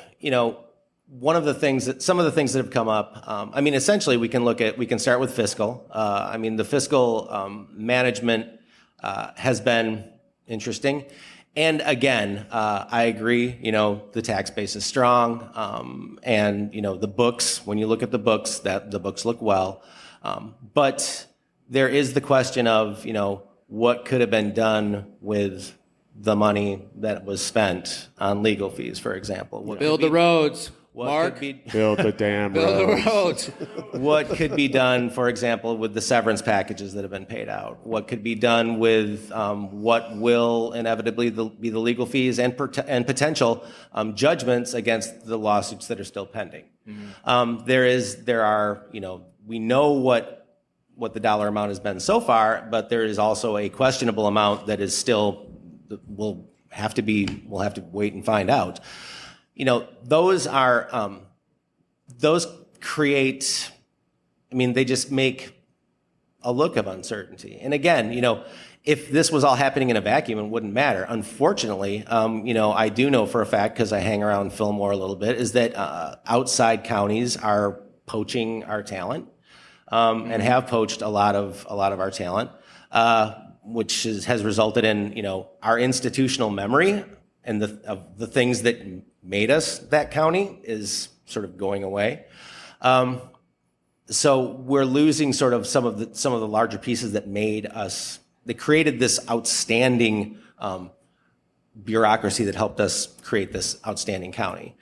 some of the things that have come up, essentially we can start with fiscal. The fiscal management has been interesting. And again, I agree, the tax base is strong. And, the books, when you look at the books, that the books look well. But there is the question of, what could have been done with the money that was spent on legal fees, for example. Build the roads. Mark, Build the damn build roads. the roads. what could be done, for example, with the severance packages that have been paid out? What could be done with what will inevitably be the legal fees and potential judgments against the lawsuits that are still pending? Mm-hmm. We know what the dollar amount has been so far, but there is also a questionable amount that is still we'll have to wait and find out. Those create, they just make a look of uncertainty. And again, if this was all happening in a vacuum, it wouldn't matter. Unfortunately, I do know for a fact, because I hang around Fillmore a little bit, is that outside counties are poaching our talent, and have poached a lot of our talent, which has resulted in, our institutional memory and the things that made us that county is sort of going away. So we're losing sort of some of the larger pieces that created this outstanding bureaucracy that helped us create this outstanding county.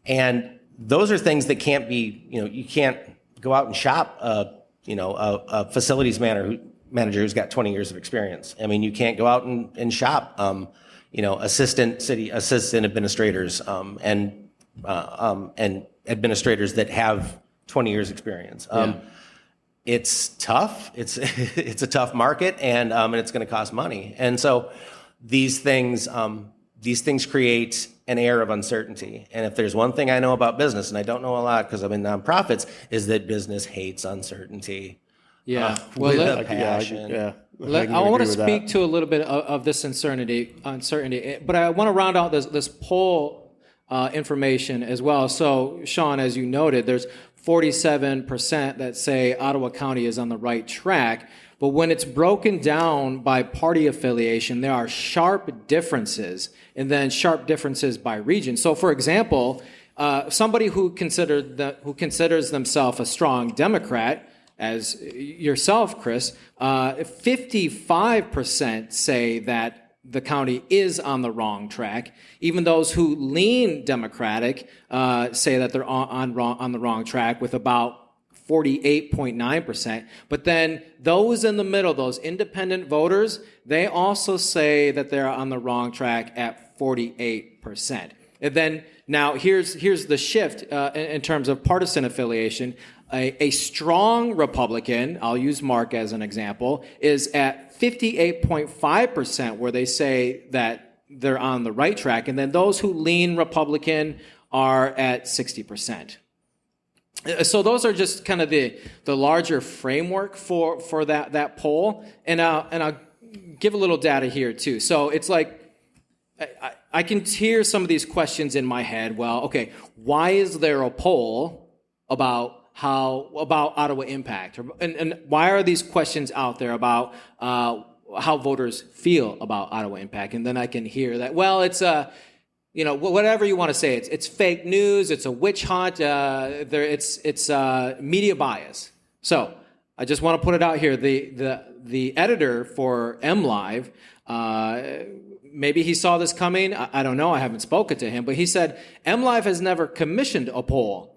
And those are things that can't be, you can't go out and shop a facilities manager who's got 20 years of experience. You can't go out and shop assistant administrators and administrators that have 20 years experience. It's tough. It's a tough market, and it's going to cost money. And so these things create an air of uncertainty. And if there's one thing I know about business, and I don't know a lot because I'm in nonprofits, is that business hates uncertainty. Yeah. With Well, a passion. I want to speak to a little bit of this uncertainty, but I want to round out this poll information as well. So, Shawn, as you noted, there's 47% that say Ottawa County is on the right track, but when it's broken down by party affiliation, there are sharp differences, and then sharp differences by region. So, for example, somebody who considers themselves a strong Democrat, as yourself, Chris, 55% say that the county is on the wrong track. Even those who lean Democratic say that they're on the wrong track, with about 48.9%. But then those in the middle, those independent voters, they also say that they're on the wrong track at 48%. And then now here's the shift in terms of partisan affiliation. A strong Republican, I'll use Mark as an example, is at 58.5%, where they say that they're on the right track. And then those who lean Republican are at 60%. So those are just kind of the larger framework for that poll. And I'll give a little data here too. So it's like, I can hear some of these questions in my head. Well, okay, why is there a poll about Ottawa Impact, and why are these questions out there about how voters feel about Ottawa Impact? And then I can hear that, well, it's whatever you want to say, it's fake news, it's a witch hunt, it's media bias. So I just want to put it out here. The editor for MLive, maybe he saw this coming. I don't know. I haven't spoken to him, but he said MLive has never commissioned a poll.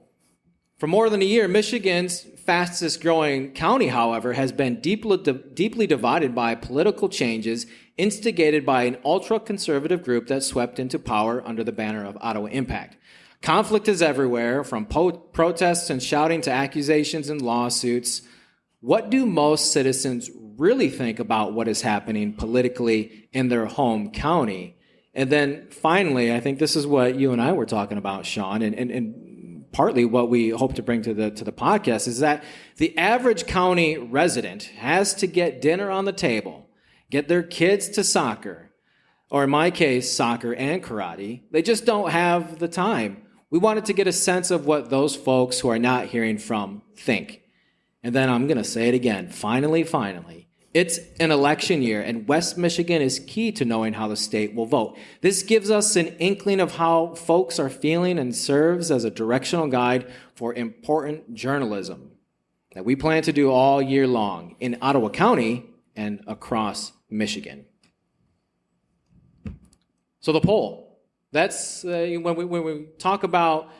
For more than a year, Michigan's fastest growing county, however, has been deeply divided by political changes instigated by an ultra-conservative group that swept into power under the banner of Ottawa Impact. Conflict is everywhere, from protests and shouting to accusations and lawsuits. What do most citizens really think about what is happening politically in their home county? And then finally, I think this is what you and I were talking about, Shawn, and partly what we hope to bring to the podcast, is that the average county resident has to get dinner on the table, get their kids to soccer, or in my case, soccer and karate. They just don't have the time. We wanted to get a sense of what those folks who are not hearing from think. And then I'm going to say it again. Finally, It's an election year, and West Michigan is key to knowing how the state will vote. This gives us an inkling of how folks are feeling and serves as a directional guide for important journalism that we plan to do all year long in Ottawa County and across Michigan. So the poll, that's when we talk about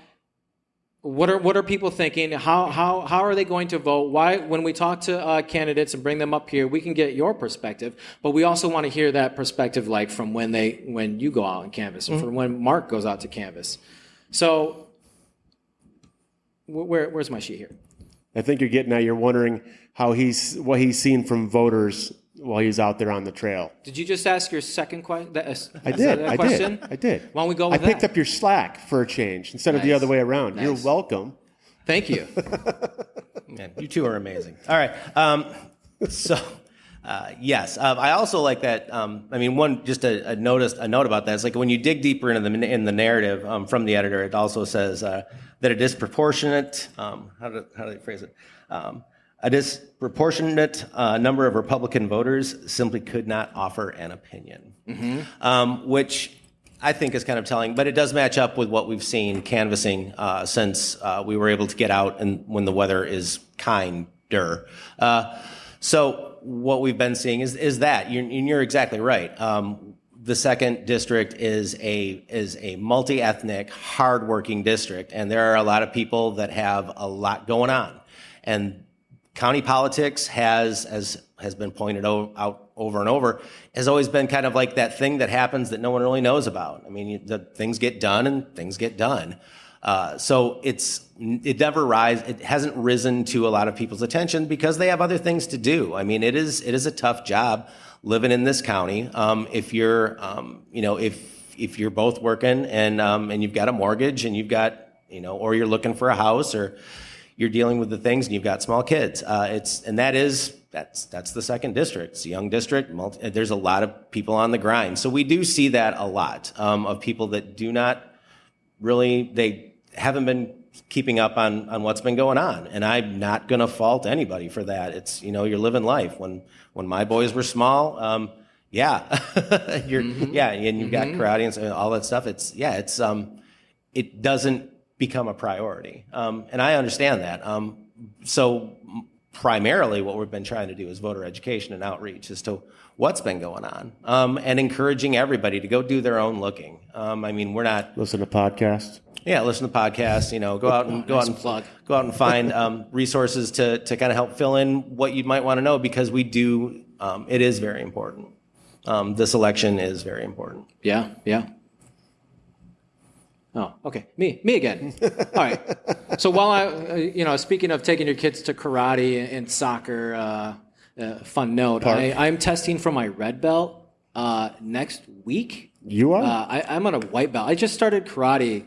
what are people thinking, how are they going to vote, why, when we talk to candidates and bring them up here, we can get your perspective, but we also want to hear that perspective like from when you go out and canvass, or from when Mark goes out to canvass. So where's my sheet here? I think you're wondering what he's seen from voters while he's out there on the trail. Did you just ask your second question? I did. Why don't we go with that? I picked up your slack for a change instead of the other way around. Nice. You're welcome. Thank you. Man, you two are amazing. All right. Yes. I also like that. A note about that is like when you dig deeper into the narrative from the editor, it also says that a disproportionate, how do they phrase it? A disproportionate number of Republican voters simply could not offer an opinion, which I think is kind of telling, but it does match up with what we've seen canvassing since we were able to get out and when the weather is kinder. So what we've been seeing is that you're exactly right. The second district is a multi-ethnic, hardworking district, and there are a lot of people that have a lot going on, and county politics has been pointed out over and over, has always been kind of like that thing that happens that no one really knows about. I mean, things get done and things get done. So it hasn't risen to a lot of people's attention because they have other things to do. I mean, it is a tough job living in this county. If you're, if you're both working and you've got a mortgage and you've got, or you're looking for a house or you're dealing with the things and you've got small kids. That's the second district. It's a young district. There's a lot of people on the grind. So we do see that a lot of people that do not really, they haven't been keeping up on what's been going on. And I'm not going to fault anybody for that. It's, you're living life. When my boys were small, and you've got karate and all that stuff. It doesn't become a priority. And I understand that. So primarily what we've been trying to do is voter education and outreach as to what's been going on, and encouraging everybody to go do their own looking. We're not listen to podcasts. Yeah, listen to podcasts. Go out and find resources to kind of help fill in what you might want to know, because we do. It is very important. This election is very important. Yeah. Oh, okay. Me again. All right. So while speaking of taking your kids to karate and soccer, fun note, I'm testing for my red belt next week. You are? I'm on a white belt. I just started karate,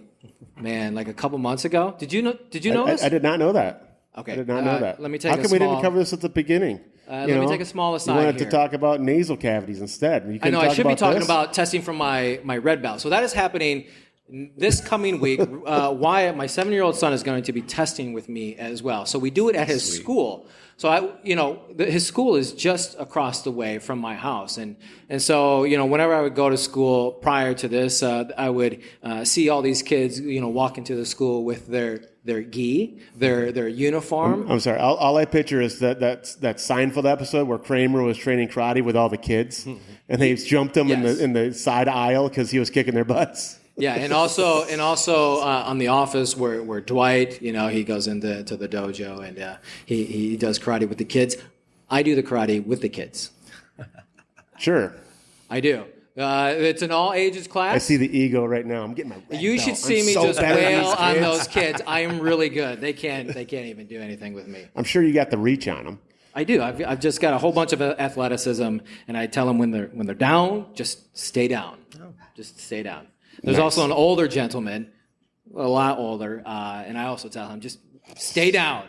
man, like a couple months ago. Did you know this? I did not know that. Okay. I did not know that. Let me take How come we didn't cover this at the beginning? Let me take a small aside You wanted here. To talk about nasal cavities instead. I know. I should be talking about testing for my red belt. So that is happening this coming week. Wyatt, my 7-year-old son, is going to be testing with me as well. So we do it at his school. So his school is just across the way from my house, and so whenever I would go to school prior to this, I would see all these kids walk into the school with their gi, their uniform. I'm sorry. All I picture is that Seinfeld episode where Kramer was training karate with all the kids, and they jumped him in the side aisle because he was kicking their butts. Yeah, and also on The Office where Dwight, he goes into the dojo and he does karate with the kids. I do the karate with the kids. Sure. I do. It's an all ages class. I see the ego right now. I'm getting my red You belt. should see me so just bad at wail these on kids. those kids. I am really good. They can't even do anything with me. I'm sure you got the reach on them. I do. I've just got a whole bunch of athleticism, and I tell them when they're down, just stay down. Just stay down. There's also an older gentleman, a lot older, and I also tell him, just stay down.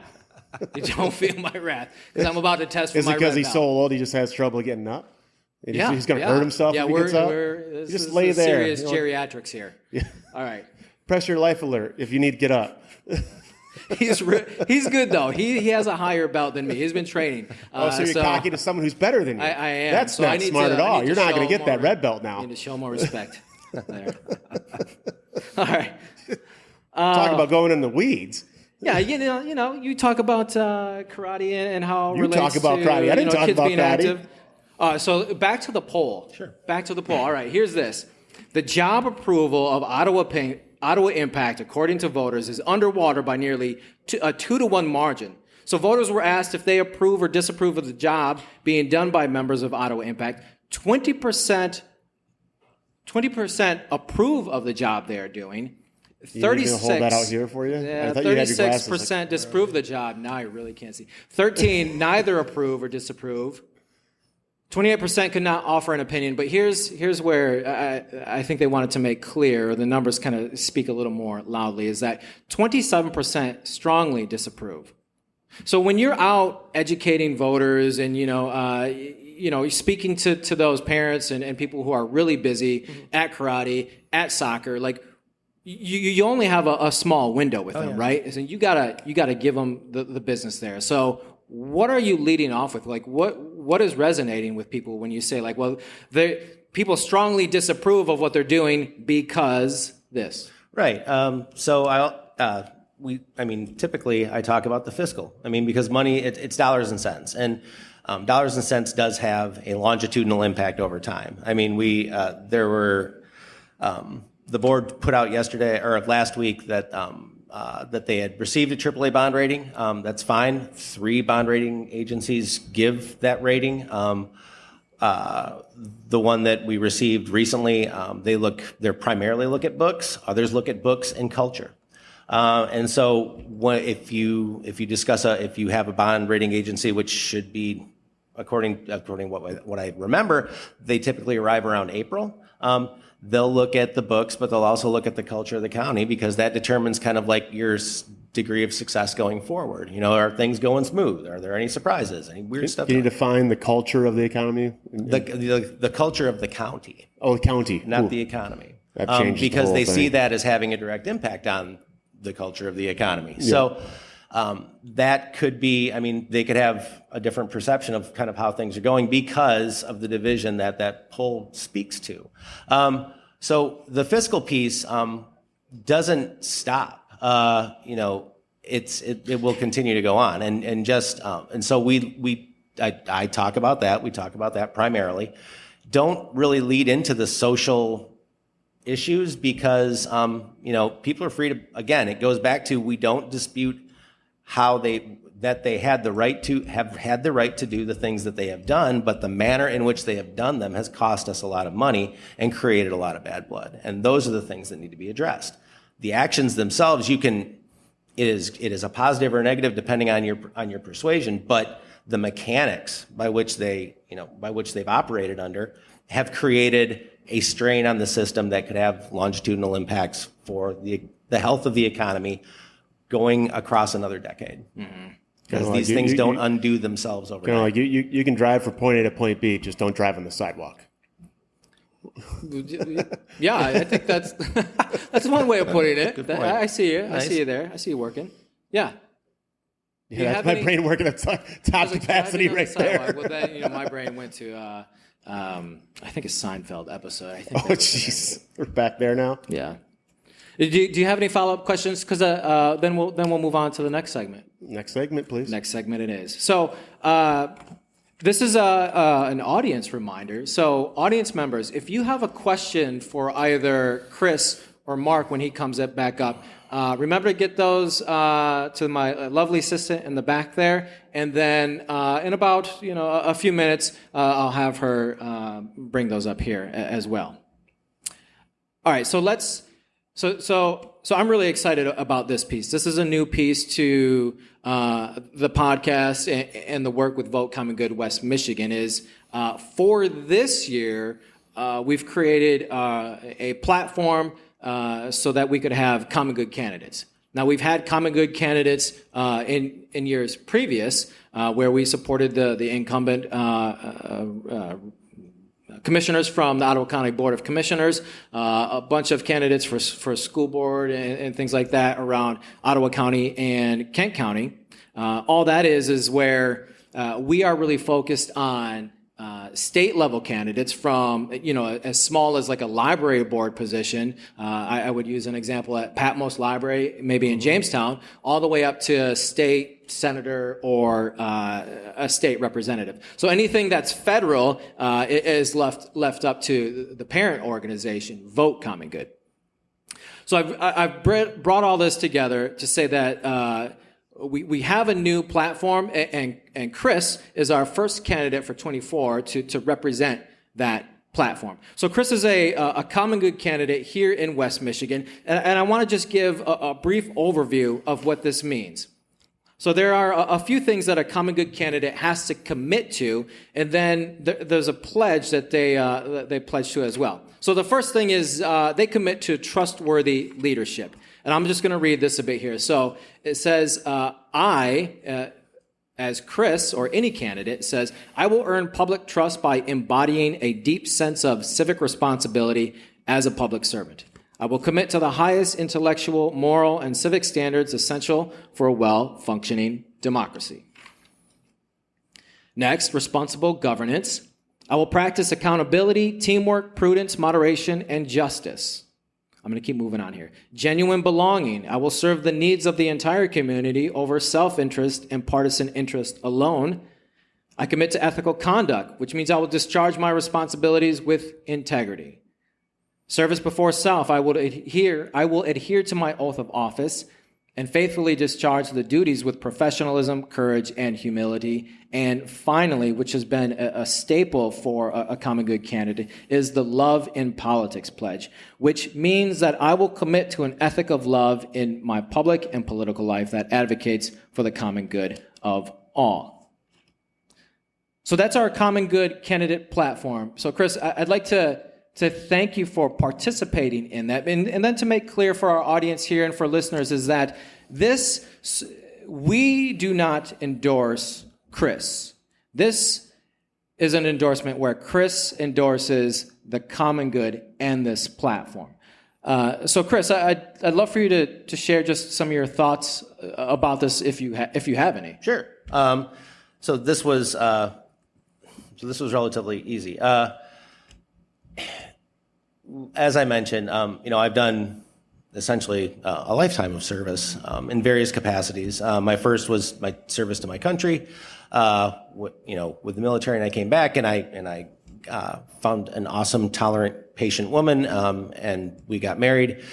You don't feel my wrath, because I'm about to test for Is my it because red he's belt. so old he just has trouble getting up? He's going to yeah. hurt himself if he gets up? This just is lay there. Serious geriatrics here. Yeah. All right. Press your life alert if you need to get up. He's good though. He has a higher belt than me. He's been training. So you're cocky to someone who's better than you. I am. That's so not smart at all. You're not going to get that red belt now. I need to show more respect. There. All right. Talk about going in the weeds. Yeah, you talk about karate and how it You relates talk about to, karate. I didn't talk kids about being karate. active. So back to the poll. Sure. Back to the poll. All right, here's this. The job approval of Ottawa Impact, according to voters, is underwater by nearly a 2-to-1 margin. So voters were asked if they approve or disapprove of the job being done by members of Ottawa Impact. 20% approve of the job they are doing. 36. Hold that out here for you. Yeah, I thought you had your glasses. 36% disapprove the job. Now I really can't see. 13 neither approve or disapprove. 28% could not offer an opinion. But here's where I think they wanted to make clear, or the numbers kind of speak a little more loudly, is that 27% strongly disapprove. So when you're out educating voters and speaking to those parents and people who are really busy at karate, at soccer, like you only have a small window with them, right? So you gotta give them the business there. So what are you leading off with? Like what is resonating with people when you say like, well, people strongly disapprove of what they're doing because this? Right. Typically I talk about the fiscal. Because money, it's dollars and cents, and dollars and cents does have a longitudinal impact over time. The board put out last week that they had received a AAA bond rating. That's fine. 3 bond rating agencies give that rating. The one that we received recently, they primarily look at books. Others look at books and culture. And so if you have a bond rating agency, which should be according what I remember, they typically arrive around April. They'll look at the books, but they'll also look at the culture of the county, because that determines kind of like your degree of success going forward. Are things going smooth? Are there any surprises? Any weird stuff? Can you define the culture of the economy? The culture of the county. Oh, the county. Not the economy. That changes because the whole they thing. see that as having a direct impact on the culture of the economy. Yeah. So that could be, they could have a different perception of kind of how things are going because of the division that poll speaks to. So the fiscal piece doesn't stop. It will continue to go on, and so I talk about that. We talk about that primarily. Don't really lead into the social issues because people are free to. Again, it goes back to, we don't dispute how they had the right to do the things that they have done, but the manner in which they have done them has cost us a lot of money and created a lot of bad blood. And those are the things that need to be addressed. The actions themselves, it is a positive or negative depending on your persuasion, but the mechanics by which they've operated under have created a strain on the system that could have longitudinal impacts for the health of the economy going across another decade. Mm-hmm. Because these things don't undo themselves overnight. Kind of like you can drive from point A to point B, just don't drive on the sidewalk. Yeah, I think that's one way of putting it. Good point. I see you. Nice. I see you there. I see you working. Yeah. Yeah, that's my brain working at top capacity right there. Well, then my brain went to I think a Seinfeld episode. I think. Oh, jeez, we're back there now. Yeah. Do you have any follow-up questions? Because then we'll move on to the next segment. Next segment, please. Next segment it is. So this is an audience reminder. So audience members, if you have a question for either Chris or Mark when he comes back up, remember to get those to my lovely assistant in the back there, and then in about a few minutes, I'll have her bring those up here as well. All right, so let's. So I'm really excited about this piece. This is a new piece to the podcast and the work with Vote Common Good West Michigan. Is for this year, we've created a platform so that we could have common good candidates. Now, we've had common good candidates in years previous where we supported the incumbent commissioners from the Ottawa County Board of Commissioners, a bunch of candidates for school board and things like that around Ottawa County and Kent County. All that is where we are really focused on state level candidates from, as small as like a library board position. I would use an example at Patmos Library, maybe in Jamestown, all the way up to a state senator or a state representative. So anything that's federal is left up to the parent organization, Vote Common Good. So I've brought all this together to say that we have a new platform, and Chris is our first candidate for 24 to represent that platform. So Chris is a common good candidate here in West Michigan, and I want to just give a brief overview of what this means. So there are a few things that a common good candidate has to commit to, and then there's a pledge that they pledge to as well. So the first thing is they commit to trustworthy leadership. And I'm just going to read this a bit here. So it says, I, as Chris or any candidate, says, I will earn public trust by embodying a deep sense of civic responsibility as a public servant. I will commit to the highest intellectual, moral, and civic standards essential for a well-functioning democracy. Next, responsible governance. I will practice accountability, teamwork, prudence, moderation, and justice. I'm going to keep moving on here. Genuine belonging. I will serve the needs of the entire community over self-interest and partisan interest alone. I commit to ethical conduct, which means I will discharge my responsibilities with integrity. Service before self. I will adhere to my oath of office and faithfully discharge the duties with professionalism, courage, and humility. And finally, which has been a staple for a common good candidate, is the Love in Politics pledge, which means that I will commit to an ethic of love in my public and political life that advocates for the common good of all. So that's our common good candidate platform. So Chris, I'd like to thank you for participating in that. And then to make clear for our audience here and for listeners is that we do not endorse Chris. This is an endorsement where Chris endorses the common good and this platform. So Chris, I'd love for you to share just some of your thoughts about this if you have any. Sure. So this was relatively easy. As I mentioned, I've done essentially a lifetime of service in various capacities. My first was my service to my country, with the military, and I came back and I found an awesome, tolerant, patient woman, and we got married.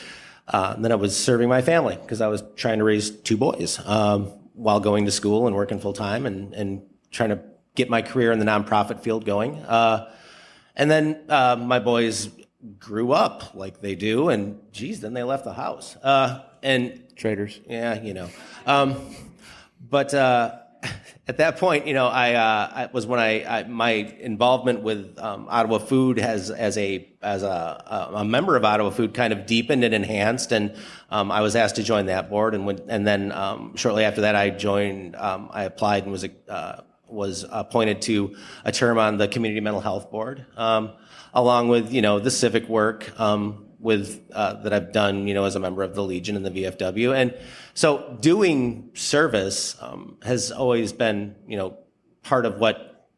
Then I was serving my family because I was trying to raise two boys while going to school and working full time and trying to get my career in the nonprofit field going. And then my boys grew up like they do, and then they left the house. And Traitors. Yeah, but at that point, I was when my involvement with Ottawa Food as a member of Ottawa Food kind of deepened and enhanced, and I was asked to join that board, and then shortly after that, I applied and was appointed to a term on the Community Mental Health Board, along with the civic work that I've done as a member of the Legion and the VFW, and so doing service has always been part of what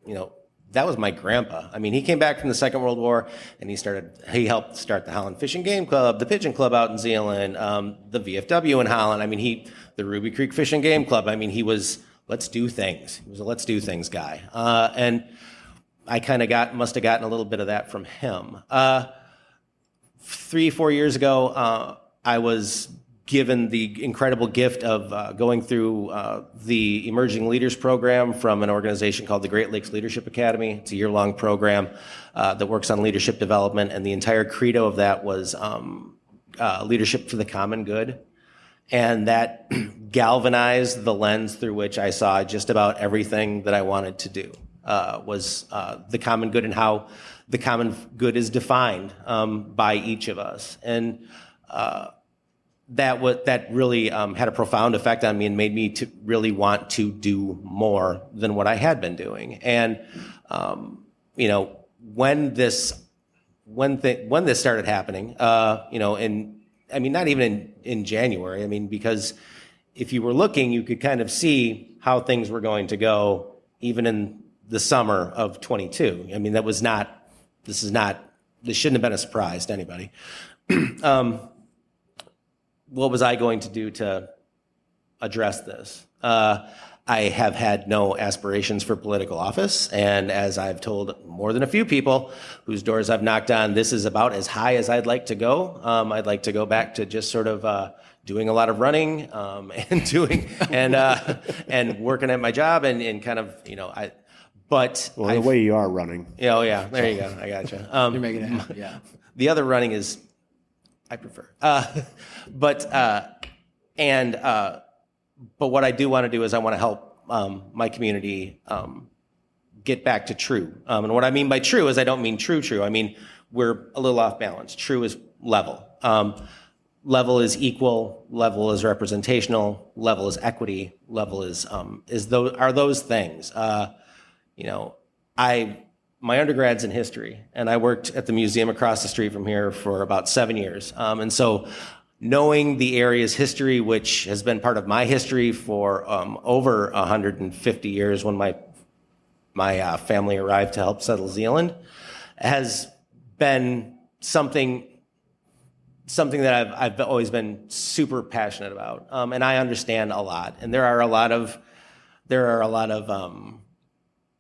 that was my grandpa. I mean, he came back from the Second World War, and he helped start the Holland Fishing Game Club, the Pigeon Club out in Zeeland, the VFW in Holland. I mean, the Ruby Creek Fishing Game Club. I mean, he was let's do things. He was a let's do things guy. And I kind of must have gotten a little bit of that from him. 3-4 years ago, I was given the incredible gift of going through the Emerging Leaders Program from an organization called the Great Lakes Leadership Academy. It's a year-long program that works on leadership development, and the entire credo of that was leadership for the common good. And that galvanized the lens through which I saw just about everything that I wanted to do, was the common good and how the common good is defined by each of us. And that really had a profound effect on me and made me to really want to do more than what I had been doing. And, when this started happening, not even in January. I mean, because if you were looking, you could kind of see how things were going to go even in the summer of 22. I mean, this shouldn't have been a surprise to anybody. What was I going to do to address this? I have had no aspirations for political office, and as I've told more than a few people whose doors I've knocked on, this is about as high as I'd like to go. I'd like to go back to just sort of doing a lot of running and working at my job and kind of the way you are running. Oh yeah, there you go. I gotcha. You're making it happen. Yeah. The other running is I prefer, But what I do want to do is I want to help my community get back to true. And what I mean by true is I don't mean true. I mean, we're a little off balance. True is level. Level is equal. Level is representational. Level is equity. Level are those things. My undergrad's in history, and I worked at the museum across the street from here for about 7 years. And so knowing the area's history, which has been part of my history for over 150 years when my family arrived to help settle Zealand, has been something that I've always been super passionate about. And I understand a lot. And there are a lot of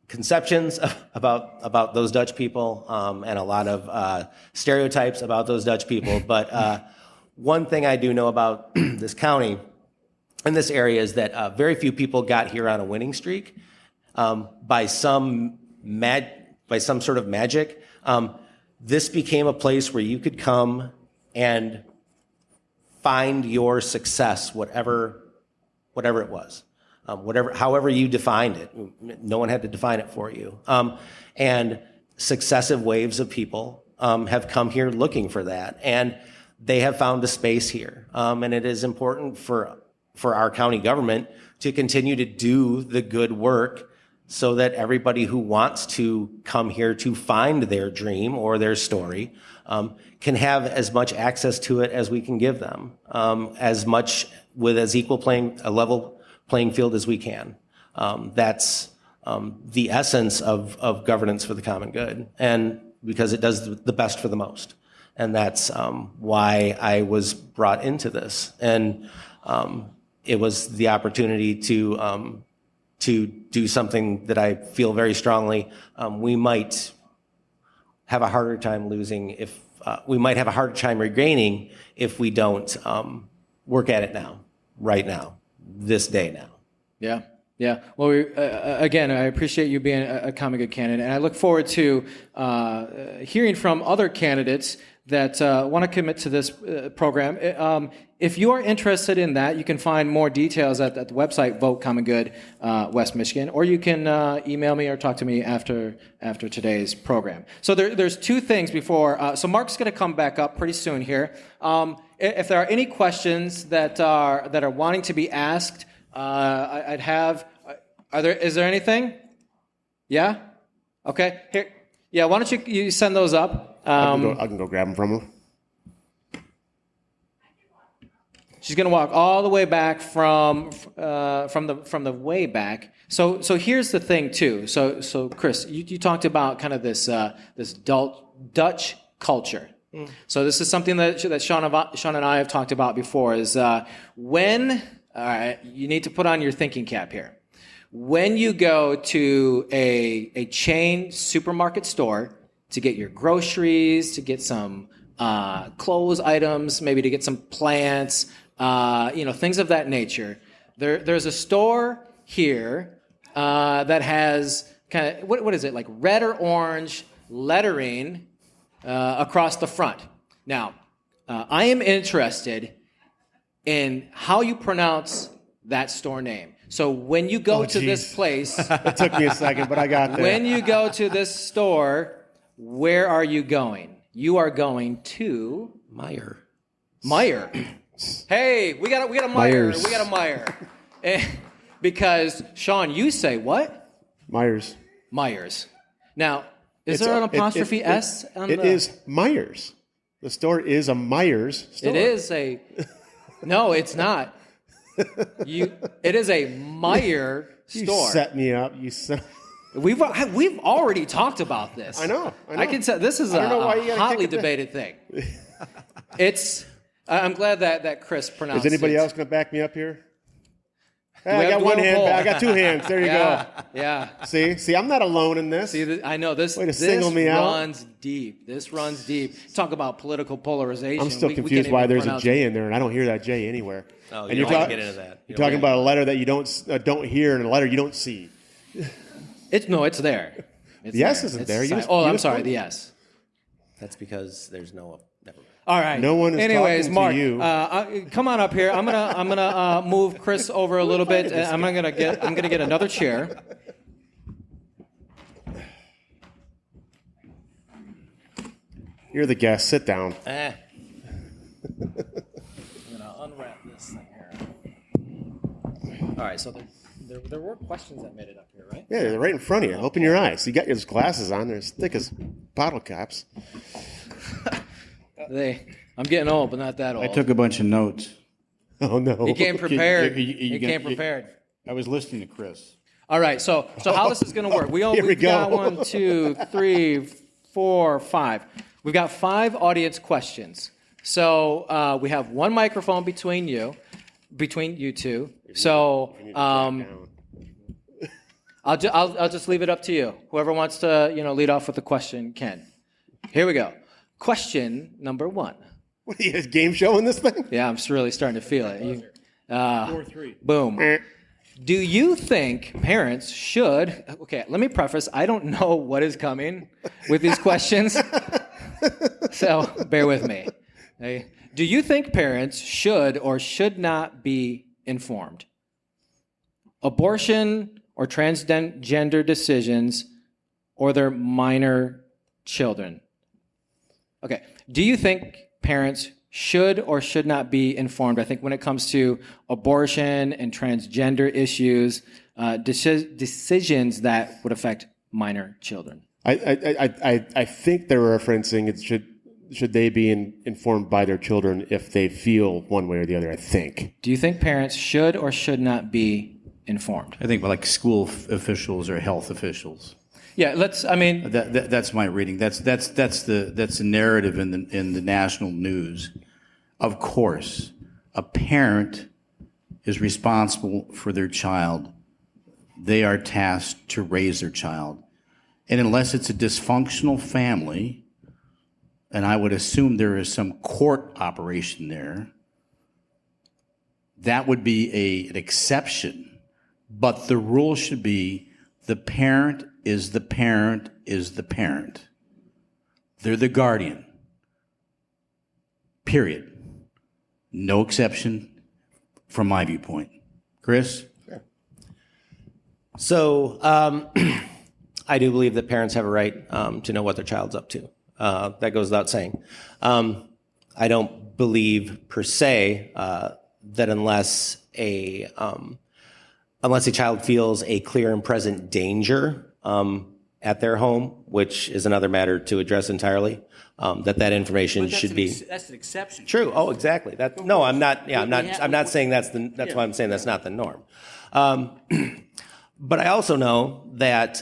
conceptions about those Dutch people and a lot of stereotypes about those Dutch people. But one thing I do know about this county and this area is that very few people got here on a winning streak by some sort of magic. This became a place where you could come and find your success, whatever it was. However you defined it. No one had to define it for you. And successive waves of people have come here looking for that. And they have found a space here. And it is important for our county government to continue to do the good work so that everybody who wants to come here to find their dream or their story can have as much access to it as we can give them, as much with as equal a level playing field as we can. That's the essence of governance for the common good, and because it does the best for the most. And that's why I was brought into this. And it was the opportunity to do something that I feel very strongly we might have a harder time regaining if we don't work at it now, right now, this day now. Yeah. Yeah. Well, again, I appreciate you being a common good candidate, and I look forward to hearing from other candidates that want to commit to this program. If you are interested in that, you can find more details at the website Vote Common Good West Michigan, or you can email me or talk to me after today's program. So there's two things before. So Mark's going to come back up pretty soon here. If there are any questions that are wanting to be asked, I'd have. Is there anything? Yeah. Okay. Here. Yeah. Why don't you send those up? I can go grab them from her. She's going to walk all the way back from the way back. So here's the thing too. So Chris, you talked about kind of this Dutch culture. Mm. So this is something that Shawn and I have talked about before. Is when you need to put on your thinking cap here. When you go to a chain supermarket store to get your groceries, to get some clothes items, maybe to get some plants, things of that nature. There's a store here that has kind of, what is it, like red or orange lettering across the front. Now, I am interested in how you pronounce that store name. So when you go to this place... It took me a second, but I got there. When you go to this store... Where are you going? You are going to Meijer. Meijer. Hey, we got a Meijer. Meijers. We got a Meijer. Because Shawn, you say what? Meijer's. Meijer's. Now, Is there an apostrophe S on It is Meijers. The store is a Meijers store. It is a... No, it's not. It is a Meijer You store. set me up. We've already talked about this. I know. I can say this is I don't know why you a gotta hotly kick it debated thing. I'm glad that Chris pronounced it. Is anybody else going to back me up here? we I have- got do we one have a hand. poll? I got two hands. There you Yeah. go. See, I'm not alone in this. See, I know this. Way to This single me out. runs deep. This runs deep. Talk about political polarization. I'm still We can't confused why even there's a pronounce J it. in there, and I don't hear that J anywhere. Oh, and you you're don't want to get into that. You're talking about a letter that you don't hear and a letter you don't see. It's there. It's The S there. isn't It's there. You silent. just- Oh, you I'm just sorry. put- The S. That's because there's no. Never mind. All right. No one is Anyways, talking Mark, to you. come on up here. I'm gonna move Chris over a little bit. I'm gonna get another chair. You're the guest. Sit down. Eh. I'm gonna unwrap this thing here. All right. So there were questions that made it up here, right? Yeah, they're right in front of you. Open your eyes. You got your glasses on. They're as thick as bottle caps. I'm getting old, but not that old. I took a bunch of notes. Oh no. He came prepared. You He came prepared. I was listening to Chris. All right, so how this is going to work? Here we We've got go. 1, 2, 3, 4, 5. We've got 5 audience questions. So we have one microphone between you two. So I'll just leave it up to you. Whoever wants to lead off with a question can. Here we go. Question number 1. What are you, a game show in this thing? Yeah, I'm just really starting to feel it. 4-3. Boom. Do you think parents should... Okay, let me preface. I don't know what is coming with these questions, so bear with me. Okay. Do you think parents should or should not be informed? Abortion or transgender decisions or their minor children? Okay. Do you think parents should or should not be informed? I think when it comes to abortion and transgender issues, decisions that would affect minor children. I think they're referencing it should they be informed by their children if they feel one way or the other, I think. Do you think parents should or should not be informed? I think like school officials or health officials. Yeah, That's my reading. That's the narrative in the national news. Of course, a parent is responsible for their child. They are tasked to raise their child. And unless it's a dysfunctional family, and I would assume there is some court operation there, that would be an exception. But the rule should be the parent is the parent is the parent. They're the guardian. Period. No exception from my viewpoint. Chris? So I do believe that parents have a right to know what their child's up to. That goes without saying. I don't believe per se that unless a child feels a clear and present danger at their home, which is another matter to address entirely, that information should be. That's an exception. True. Oh, exactly. I'm not. Yeah, I'm not saying that's why I'm saying that's not the norm. But I also know that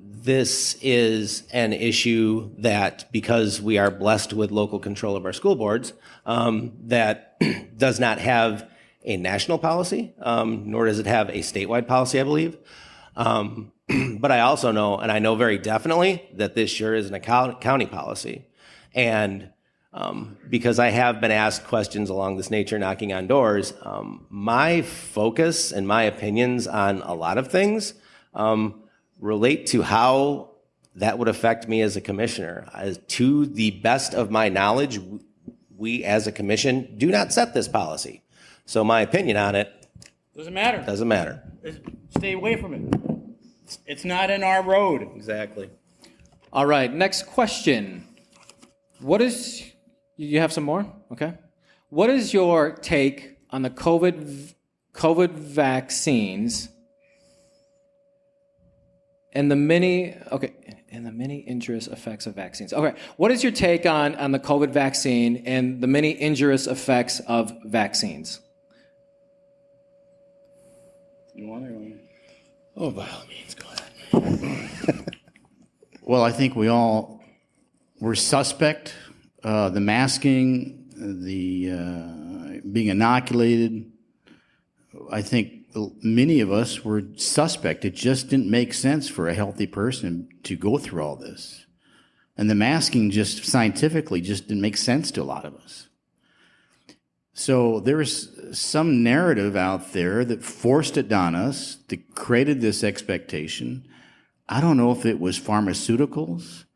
this is an issue that, because we are blessed with local control of our school boards, that does not have a national policy, nor does it have a statewide policy, I believe. But I also know, and I know very definitely, that this sure is a county policy. And because I have been asked questions along this nature, knocking on doors, my focus and my opinions on a lot of things relate to how that would affect me as a commissioner. To the best of my knowledge, we as a commission do not set this policy. So my opinion on it Doesn't matter. doesn't matter. Stay away from it. It's not in our road. Exactly. All right, next question. You have some more? Okay. What is your take on the COVID vaccines and the And the many injurious effects of vaccines. Okay, what is your take on the COVID vaccine and the many injurious effects of vaccines? You want to? Oh, by all means, go ahead. Well, I think we all were suspect. The masking, the being inoculated. I think many of us were suspect. It just didn't make sense for a healthy person to go through all this. And the masking just scientifically just didn't make sense to a lot of us. So there's some narrative out there that forced it on us, that created this expectation. I don't know if it was pharmaceuticals.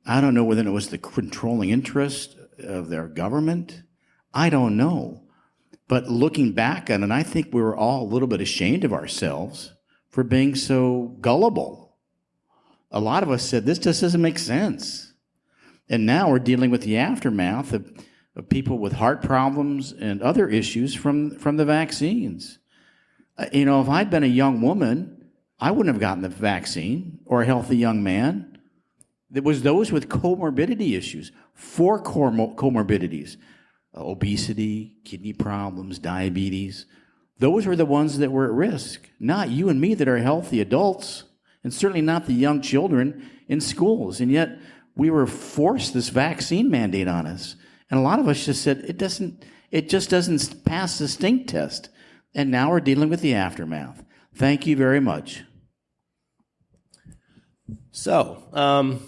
I don't know whether it was the controlling interest of their government. I don't know. But looking back on it, I think we were all a little bit ashamed of ourselves for being so gullible. A lot of us said, this just doesn't make sense. And now we're dealing with the aftermath of people with heart problems and other issues from the vaccines. If I'd been a young woman, I wouldn't have gotten the vaccine, or a healthy young man. It was those with comorbidity issues, 4 comorbidities. Obesity, kidney problems, diabetes. Those were the ones that were at risk, not you and me that are healthy adults, and certainly not the young children in schools. And yet we were forced this vaccine mandate on us. And a lot of us just said, it just doesn't pass the stink test. And now we're dealing with the aftermath. Thank you very much. So, all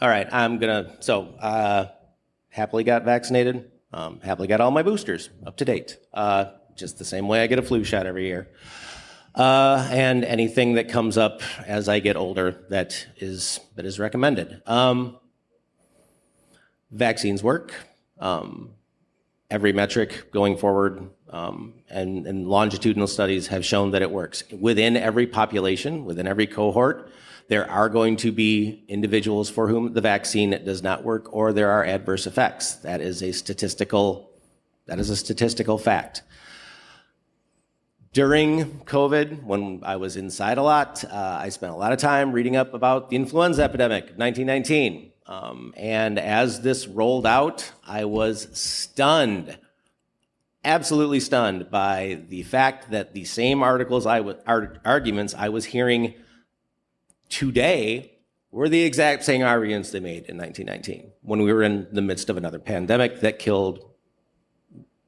right, happily got vaccinated, happily got all my boosters up to date, just the same way I get a flu shot every year. And anything that comes up as I get older that is recommended. Vaccines work. Every metric going forward and longitudinal studies have shown that it works. Within every population, within every cohort, there are going to be individuals for whom the vaccine does not work, or there are adverse effects. That is a statistical fact. During COVID, when I was inside a lot, I spent a lot of time reading up about the influenza epidemic of 1919. And as this rolled out, I was stunned, absolutely stunned by the fact that the same arguments I was hearing today were the exact same arguments they made in 1919, when we were in the midst of another pandemic that killed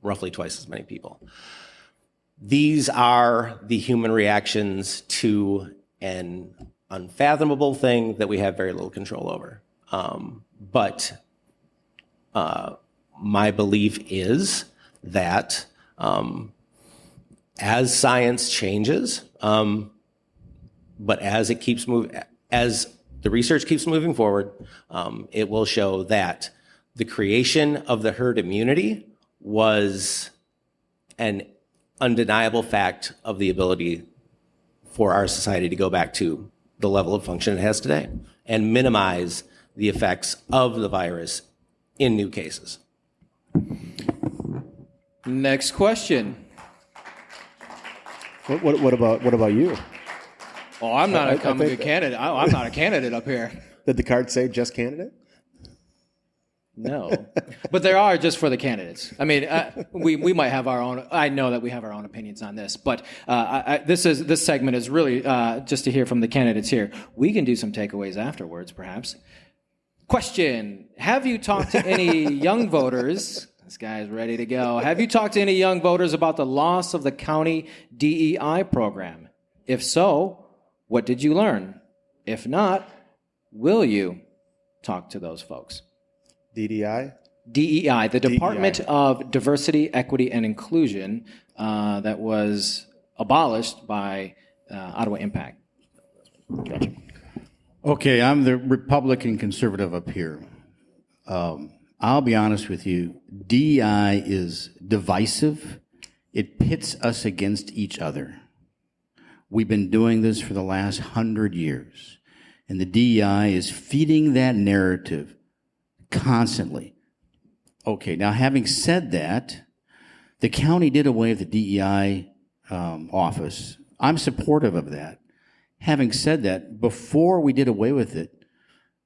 roughly twice as many people. These are the human reactions to an unfathomable thing that we have very little control over. But my belief is that as science changes, but as the research keeps moving forward, it will show that the creation of the herd immunity was an undeniable fact of the ability for our society to go back to the level of function it has today and minimize the effects of the virus in new cases. Next question. What about you? Oh, I'm not a candidate. I'm not a candidate up here. Did the card say just candidate? No, but there are just for the candidates. I mean, we might have our own. I know that we have our own opinions on this, but this segment is really just to hear from the candidates here. We can do some takeaways afterwards, perhaps. Question: have you talked to any young voters? This guy is ready to go. Have you talked to any young voters about the loss of the county DEI program? If so, what did you learn? If not, will you talk to those folks? DDI? DEI, the Department of Diversity, Equity, and Inclusion, that was abolished by Ottawa Impact. Gotcha. Okay, I'm the Republican conservative up here. I'll be honest with you. DEI is divisive. It pits us against each other. We've been doing this for the last 100 years, and the DEI is feeding that narrative constantly. Okay, now having said that, the county did away with the DEI office I'm supportive of that. Having said that, before we did away with it,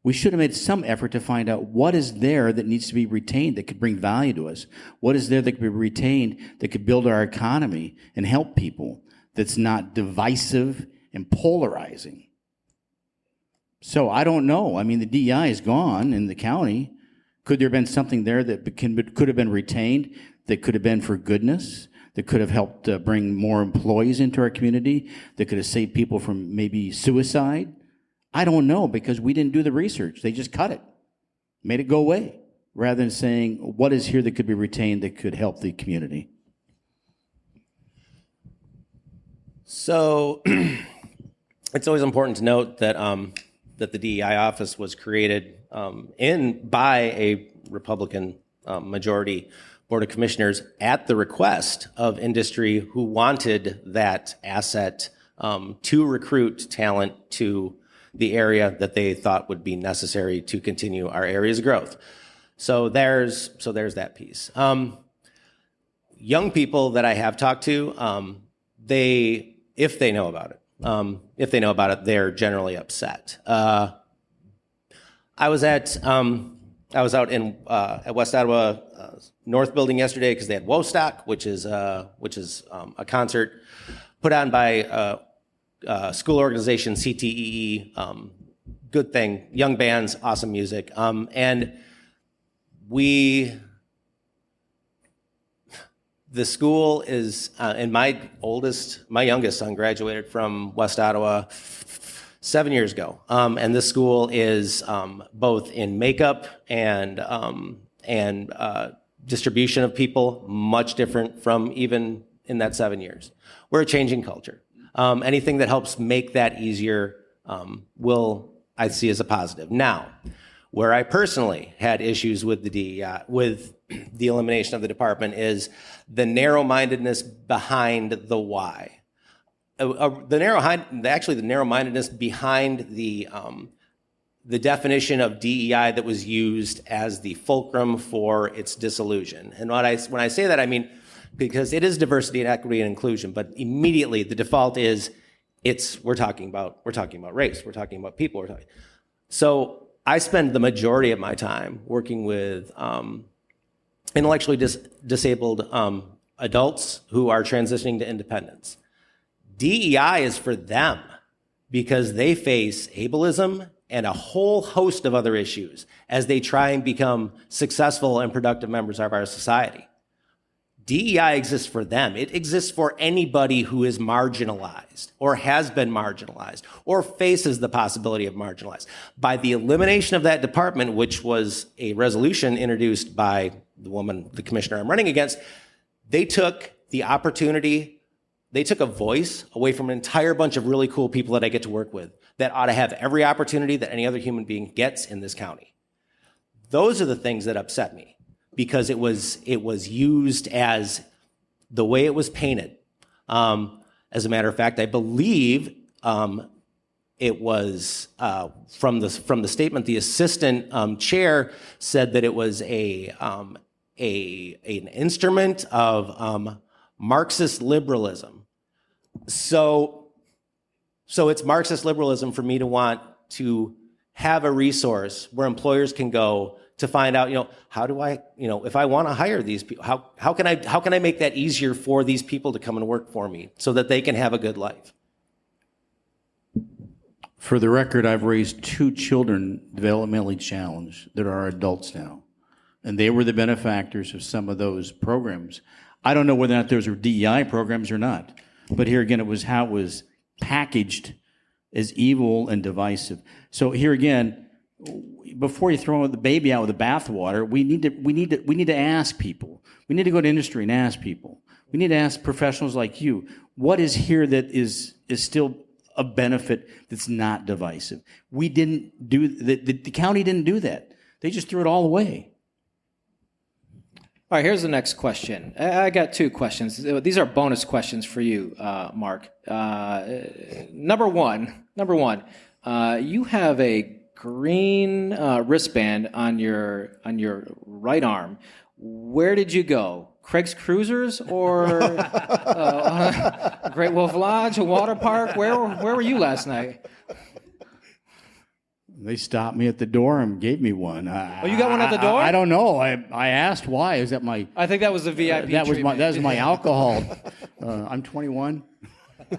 we should have made some effort to find out what is there that needs to be retained that could bring value to us. What is there that could be retained that could build our economy and help people, that's not divisive and polarizing. So I don't know. I mean, the DEI is gone in the county. Could there have been something there that could have been retained, that could have been for goodness, that could have helped bring more employees into our community, that could have saved people from maybe suicide? I don't know, because we didn't do the research. They just cut it, made it go away, rather than saying what is here that could be retained that could help the community. So it's always important to note that that the DEI office was created by a Republican majority Board of Commissioners at the request of industry, who wanted that asset to recruit talent to the area that they thought would be necessary to continue our area's growth. So there's that piece. Young people that I have talked to, if they know about it, they're generally upset. I was out at West Ottawa North Building yesterday because they had Wostock, which is a concert put on by school organization CTEE. Good thing, young bands, awesome music, and the school is, and my youngest son graduated from West Ottawa 7 years ago. And this school is both in makeup and distribution of people, much different from even in that 7 years. We're a changing culture. Anything that helps make that easier I see as a positive. Now, where I personally had issues with the DEI, with the elimination of the department, is the narrow-mindedness behind the why. The narrow-mindedness behind the definition of DEI that was used as the fulcrum for its dissolution. And when I say that, I mean, because it is diversity and equity and inclusion, but immediately the default is we're talking about race, we're talking about people, so I spend the majority of my time working with intellectually disabled adults who are transitioning to independence. DEI is for them because they face ableism and a whole host of other issues as they try and become successful and productive members of our society. DEI exists for them. It exists for anybody who is marginalized or has been marginalized or faces the possibility of marginalized. By the elimination of that department, which was a resolution introduced by the commissioner I'm running against, they took the opportunity, they took a voice away from an entire bunch of really cool people that I get to work with that ought to have every opportunity that any other human being gets in this county. Those are the things that upset me, because it was used as the way it was painted. As a matter of fact, I believe it was from the statement, the assistant chair said that it was an instrument of Marxist liberalism. So it's Marxist liberalism for me to want to have a resource where employers can go to find out, how do I, if I want to hire these people, how can I make that easier for these people to come and work for me so that they can have a good life? For the record, I've raised 2 children developmentally challenged that are adults now, and they were the benefactors of some of those programs. I don't know whether or not those are DEI programs or not, but here again, it was how it was packaged as evil and divisive. So here again, before you throw the baby out with the bathwater, we need to ask people. We need to go to industry and ask people. We need to ask professionals like you, what is here that is still a benefit that's not divisive? We didn't do the county didn't do that. They just threw it all away. All right, here's the next question. I got 2 questions. These are bonus questions for you, Mark. Number one, you have a green wristband on your right arm. where did you go? Craig's Cruisers or Great Wolf Lodge, a water park? Where were you last night? They stopped me at the door and gave me one. You got one at the door? I don't know. I asked why. Is that my? I think that was the VIP. That was treatment. my alcohol. I'm 21.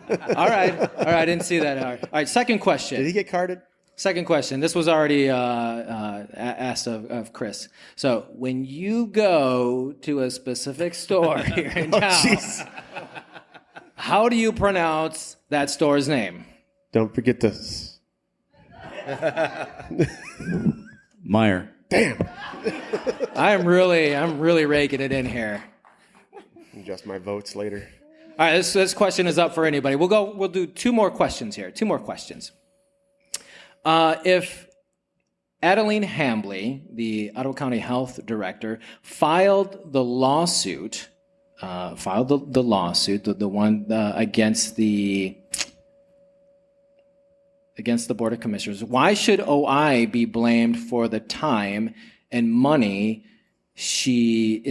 All right. I didn't see that. All right. Second question. Did he get carded? Second question. This was already asked of Chris. So when you go to a specific store here in town, how do you pronounce that store's name? Don't forget this. Meijer. Damn. I'm really raking it in here. Adjust my votes later. All right, this question is up for anybody. We'll do two more questions here. Two more questions. If Adeline Hambley, the Ottawa County Health Director, filed the lawsuit, the one against the Board of Commissioners, why should OI be blamed for the time and money she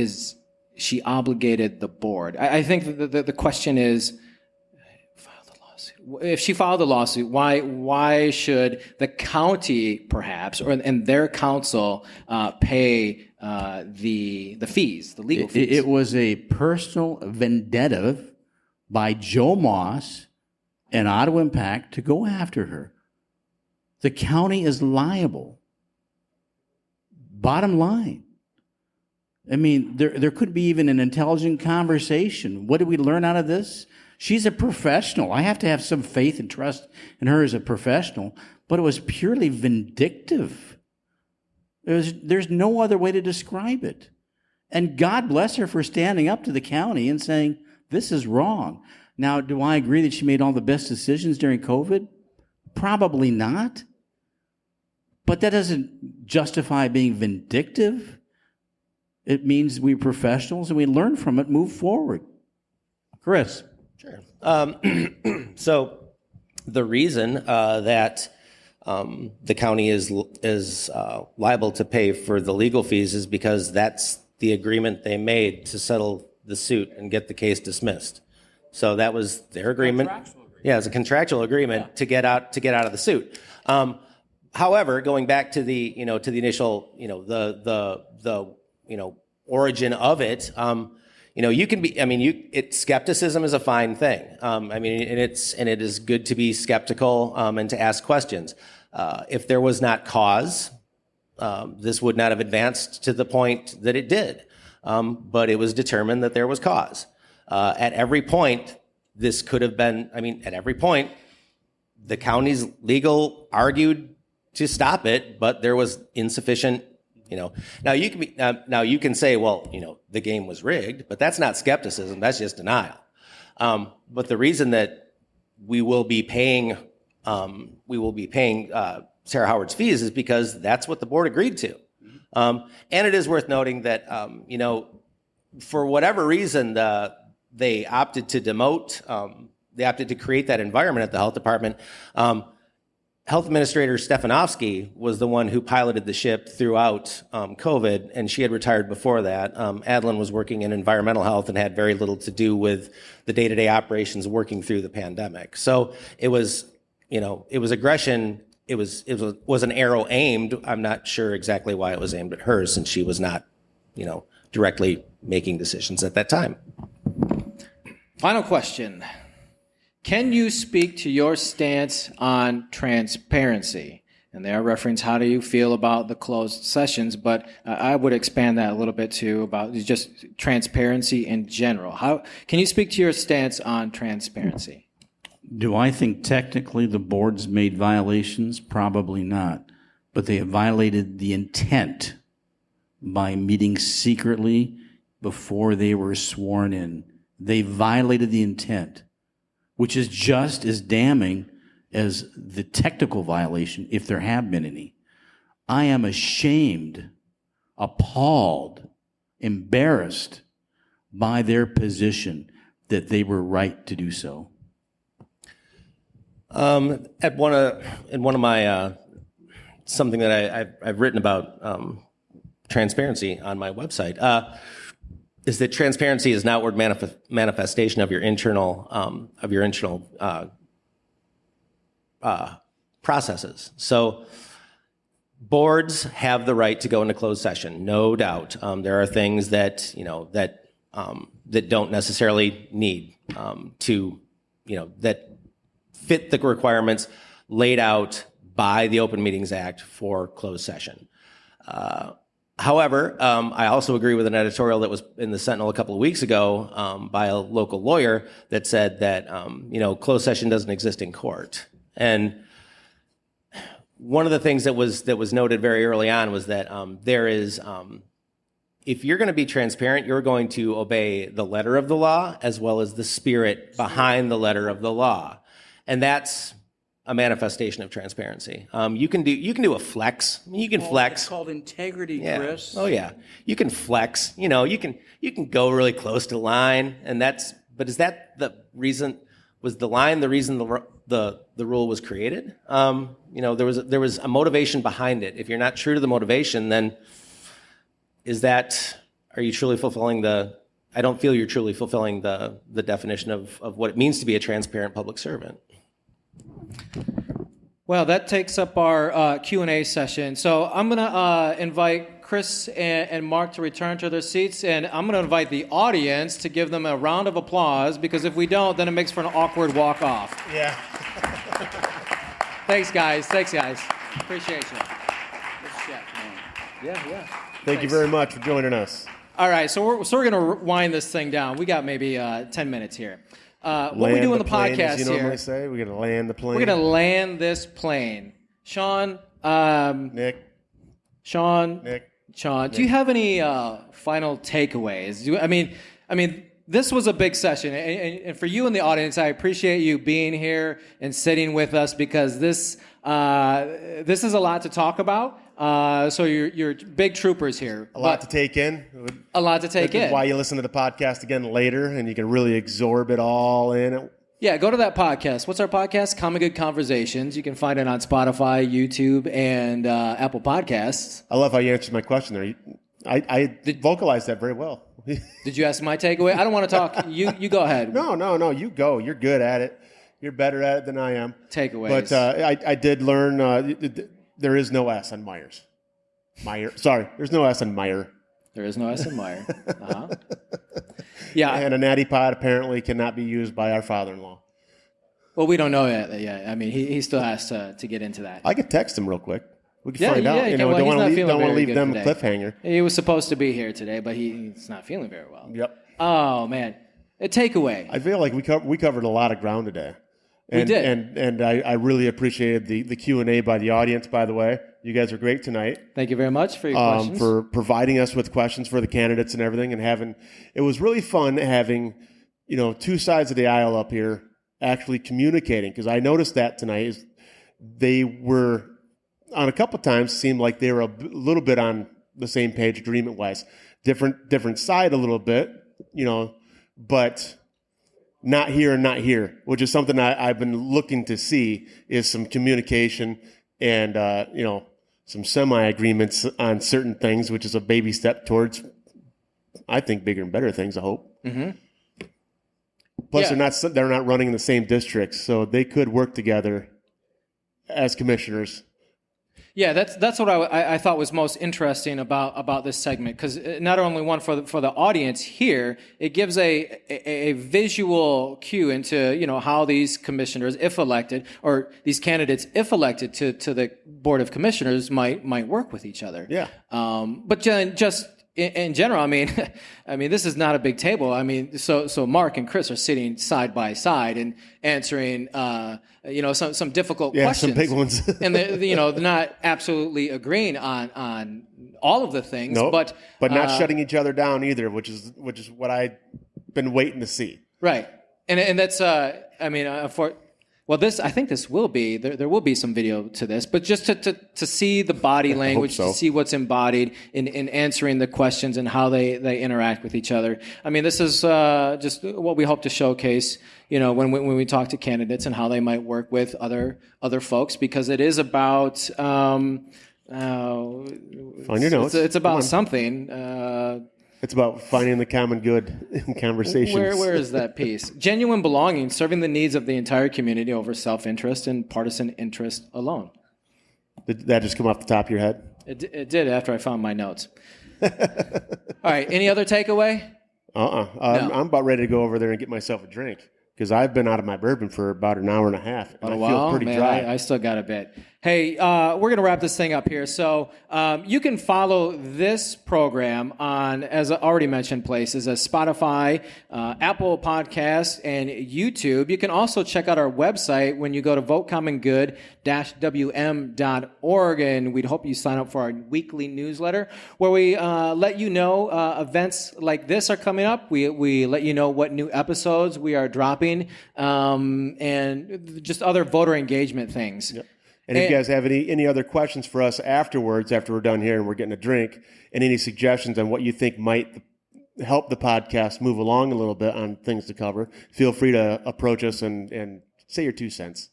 obligated the board? I think the question is, if she filed a lawsuit, why should the county perhaps and their counsel pay the fees, the legal fees? It was a personal vendetta by Joe Moss and Ottawa Impact to go after her. The county is liable. Bottom line. I mean, there could be even an intelligent conversation. What did we learn out of this? She's a professional. I have to have some faith and trust in her as a professional, but it was purely vindictive. There's no other way to describe it. And God bless her for standing up to the county and saying, this is wrong. Now, do I agree that she made all the best decisions during COVID? Probably not. But that doesn't justify being vindictive. It means we're professionals and we learn from it, move forward. Chris. Sure. So the reason that the county is liable to pay for the legal fees is because that's the agreement they made to settle the suit and get the case dismissed. So that was their agreement. Yeah, it's a contractual agreement to get out of the suit. However, going back to the initial the origin of it. You can be. Skepticism is a fine thing. And it is good to be skeptical and to ask questions. If there was not cause, this would not have advanced to the point that it did. But it was determined that there was cause. At every point, this could have been. At every point, the county's legal argued to stop it, but there was insufficient. Now you can say, well, the game was rigged, but that's not skepticism. That's just denial. But the reason that we will be paying Sarah Howard's fees is because that's what the board agreed to. And it is worth noting that, for whatever reason, they opted to demote, they opted to create that environment at the health department. Health Administrator Stefanovsky was the one who piloted the ship throughout COVID, and she had retired before that. Adeline was working in environmental health and had very little to do with the day-to-day operations working through the pandemic. So it was aggression. It was an arrow aimed. I'm not sure exactly why it was aimed at her, since she was not, directly making decisions at that time. Final question. Can you speak to your stance on transparency? And they are referencing how do you feel about the closed sessions, but I would expand that a little bit too about just transparency in general. How can you speak to your stance on transparency? Do I think technically the board's made violations? Probably not. But they have violated the intent by meeting secretly before they were sworn in. They violated the intent, which is just as damning as the technical violation, if there have been any. I am ashamed, appalled, embarrassed by their position that they were right to do so. In one of my something that I've written about transparency on my website, is that transparency is an outward manifestation of your internal processes. So boards have the right to go into closed session, no doubt. There are things that that don't necessarily need that fit the requirements laid out by the Open Meetings Act for closed session. However, I also agree with an editorial that was in the Sentinel a couple of weeks ago by a local lawyer that said that closed session doesn't exist in court. And one of the things that was noted very early on was that there is, if you're going to be transparent, you're going to obey the letter of the law as well as the spirit behind the letter of the law, and that's a manifestation of transparency. You can do a flex. You can flex. It's called integrity, Yeah. Chris. Oh yeah, you can flex. You can go really close to the line, and but is that the reason? Was the line the reason the rule was created? There was a motivation behind it. If you're not true to the motivation, then are you truly fulfilling I don't feel you're truly fulfilling the definition of what it means to be a transparent public servant. Well, that takes up our Q&A session. So I'm going to invite Chris and Mark to return to their seats, and I'm going to invite the audience to give them a round of applause, because if we don't, then it makes for an awkward walk-off. Yeah. Thanks, guys. Appreciate you. Good shit, man. Yeah. Thank you very much for joining us. All right, so we're going to wind this thing down. We got maybe 10 minutes here. What we do in the plane, podcast as you here, normally say, we're going to land the plane. we're going to land this plane. Shawn, Nick. Shawn, do you have any final takeaways? I mean, this was a big session, and for you in the audience, I appreciate you being here and sitting with us, because this is a lot to talk about. So you're big troopers here. A lot to take in. A lot to take This in. is why you listen to the podcast again later, and you can really absorb it all in. Yeah, go to that podcast. What's our podcast? Common Good Conversations. You can find it on Spotify, YouTube, and Apple Podcasts. I love how you answered my question there. I vocalized that very well. Did you ask my takeaway? I don't want to talk. You go ahead. No, you go. You're good at it. You're better at it than I am. Takeaways. But I did learn there is no S on Myers. Sorry, there's no S on Meijer. There is no S in Meijer. Uh-huh. Yeah. And a natty pod apparently cannot be used by our father-in-law. Well, we don't know yet. I mean, he still has to get into that. I could text him real quick. We could Yeah, find out. yeah, You know, well, don't he's not want feeling to very leave good them today. a cliffhanger. He was supposed to be here today, but he's not feeling very well. Yep. Oh, man. A takeaway. I feel like we covered a lot of ground today. We did. And I really appreciated the Q&A by the audience, by the way. You guys are great tonight. Thank you very much for your questions. For providing us with questions for the candidates and everything, and it was really fun having, two sides of the aisle up here actually communicating, because I noticed that tonight is they were on a couple times seemed like they were a little bit on the same page agreement wise, different side a little bit, but not here and not here, which is something I've been looking to see, is some communication and some semi-agreements on certain things, which is a baby step towards, I think, bigger and better things, I hope. Mm-hmm. Plus, they're not running in the same districts, so they could work together as commissioners. Yeah, that's what I thought was most interesting about this segment, because not only one for the audience here, it gives a visual cue into how these commissioners, if elected, or these candidates, if elected to the Board of Commissioners, might work with each other. Yeah. But just in general, I mean, this is not a big table. I mean, so Mark and Chris are sitting side by side and answering, some difficult questions. Yeah, some big ones. And they're not absolutely agreeing on all of the things, nope, but not shutting shutting each other down either, which is what I've been waiting to see. Right, and that's I think this will be there will be some video to this, but just to see the body language, so. To see what's embodied in answering the questions and how they interact with each other. I mean, this is just what we hope to showcase, when we talk to candidates and how they might work with other folks, because it is about Find your notes. It's Come on. about something. It's about finding the common good in conversations. Where is that piece? Genuine belonging, serving the needs of the entire community over self-interest and partisan interest alone. Did that just come off the top of your head? It did after I found my notes. All right. Any other takeaway? No. I'm about ready to go over there and get myself a drink because I've been out of my bourbon for about an hour and a half. And I feel pretty dry. I still got a bit. Hey, we're going to wrap this thing up here. So you can follow this program on, as I already mentioned, places as Spotify, Apple Podcasts, and YouTube. You can also check out our website when you go to votecommongood-wm.org, and we'd hope you sign up for our weekly newsletter where we let you know events like this are coming up. We let you know what new episodes we are dropping and just other voter engagement things. Yep. And if you guys have any other questions for us afterwards, after we're done here and we're getting a drink, and any suggestions on what you think might help the podcast move along a little bit on things to cover, feel free to approach us and say your 2 cents.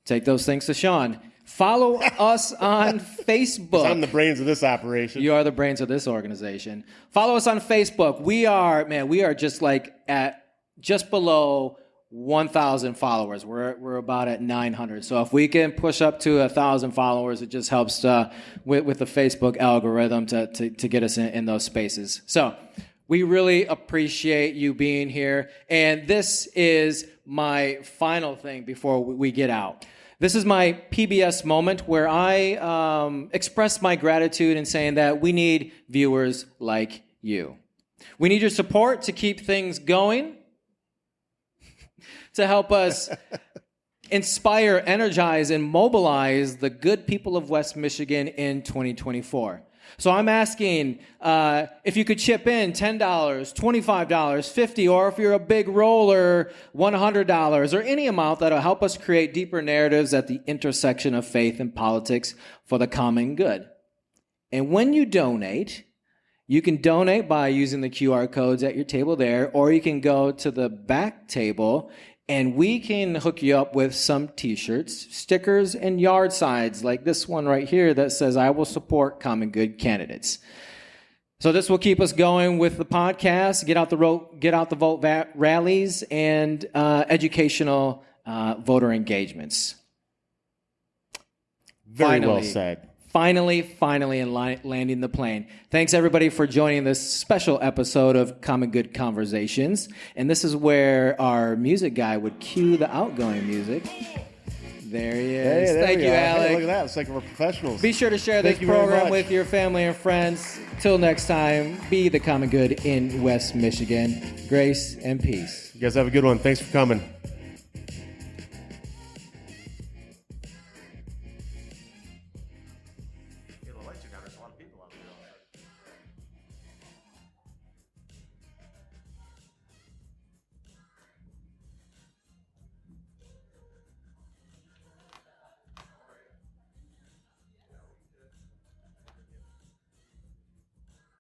Take those things to Shawn. Follow us on Facebook. I'm the brains of this operation. You are the brains of this organization. Follow us on Facebook. We are just like just below 1,000 followers. We're about at 900. So if we can push up to 1,000 followers, it just helps with the Facebook algorithm to get us in those spaces. So we really appreciate you being here. And this is my final thing before we get out. This is my PBS moment where I express my gratitude in saying that we need viewers like you. We need your support to keep things going, to help us inspire, energize, and mobilize the good people of West Michigan in 2024. So I'm asking if you could chip in $10, $25, $50, or if you're a big roller, $100, or any amount that'll help us create deeper narratives at the intersection of faith and politics for the common good. And when you donate, you can donate by using the QR codes at your table there, or you can go to the back table and we can hook you up with some t-shirts, stickers, and yard signs like this one right here that says, "I will support common good candidates." So this will keep us going with the podcast, get out the vote rallies, and educational voter engagements. Very well said. Finally, and landing the plane. Thanks, everybody, for joining this special episode of Common Good Conversations. And this is where our music guy would cue the outgoing music. There he is. Thank you, Alec. Hey, look at that. It's like we're professionals. Be sure to share this program with your family and friends. Till next time, be the common good in West Michigan. Grace and peace. You guys have a good one. Thanks for coming.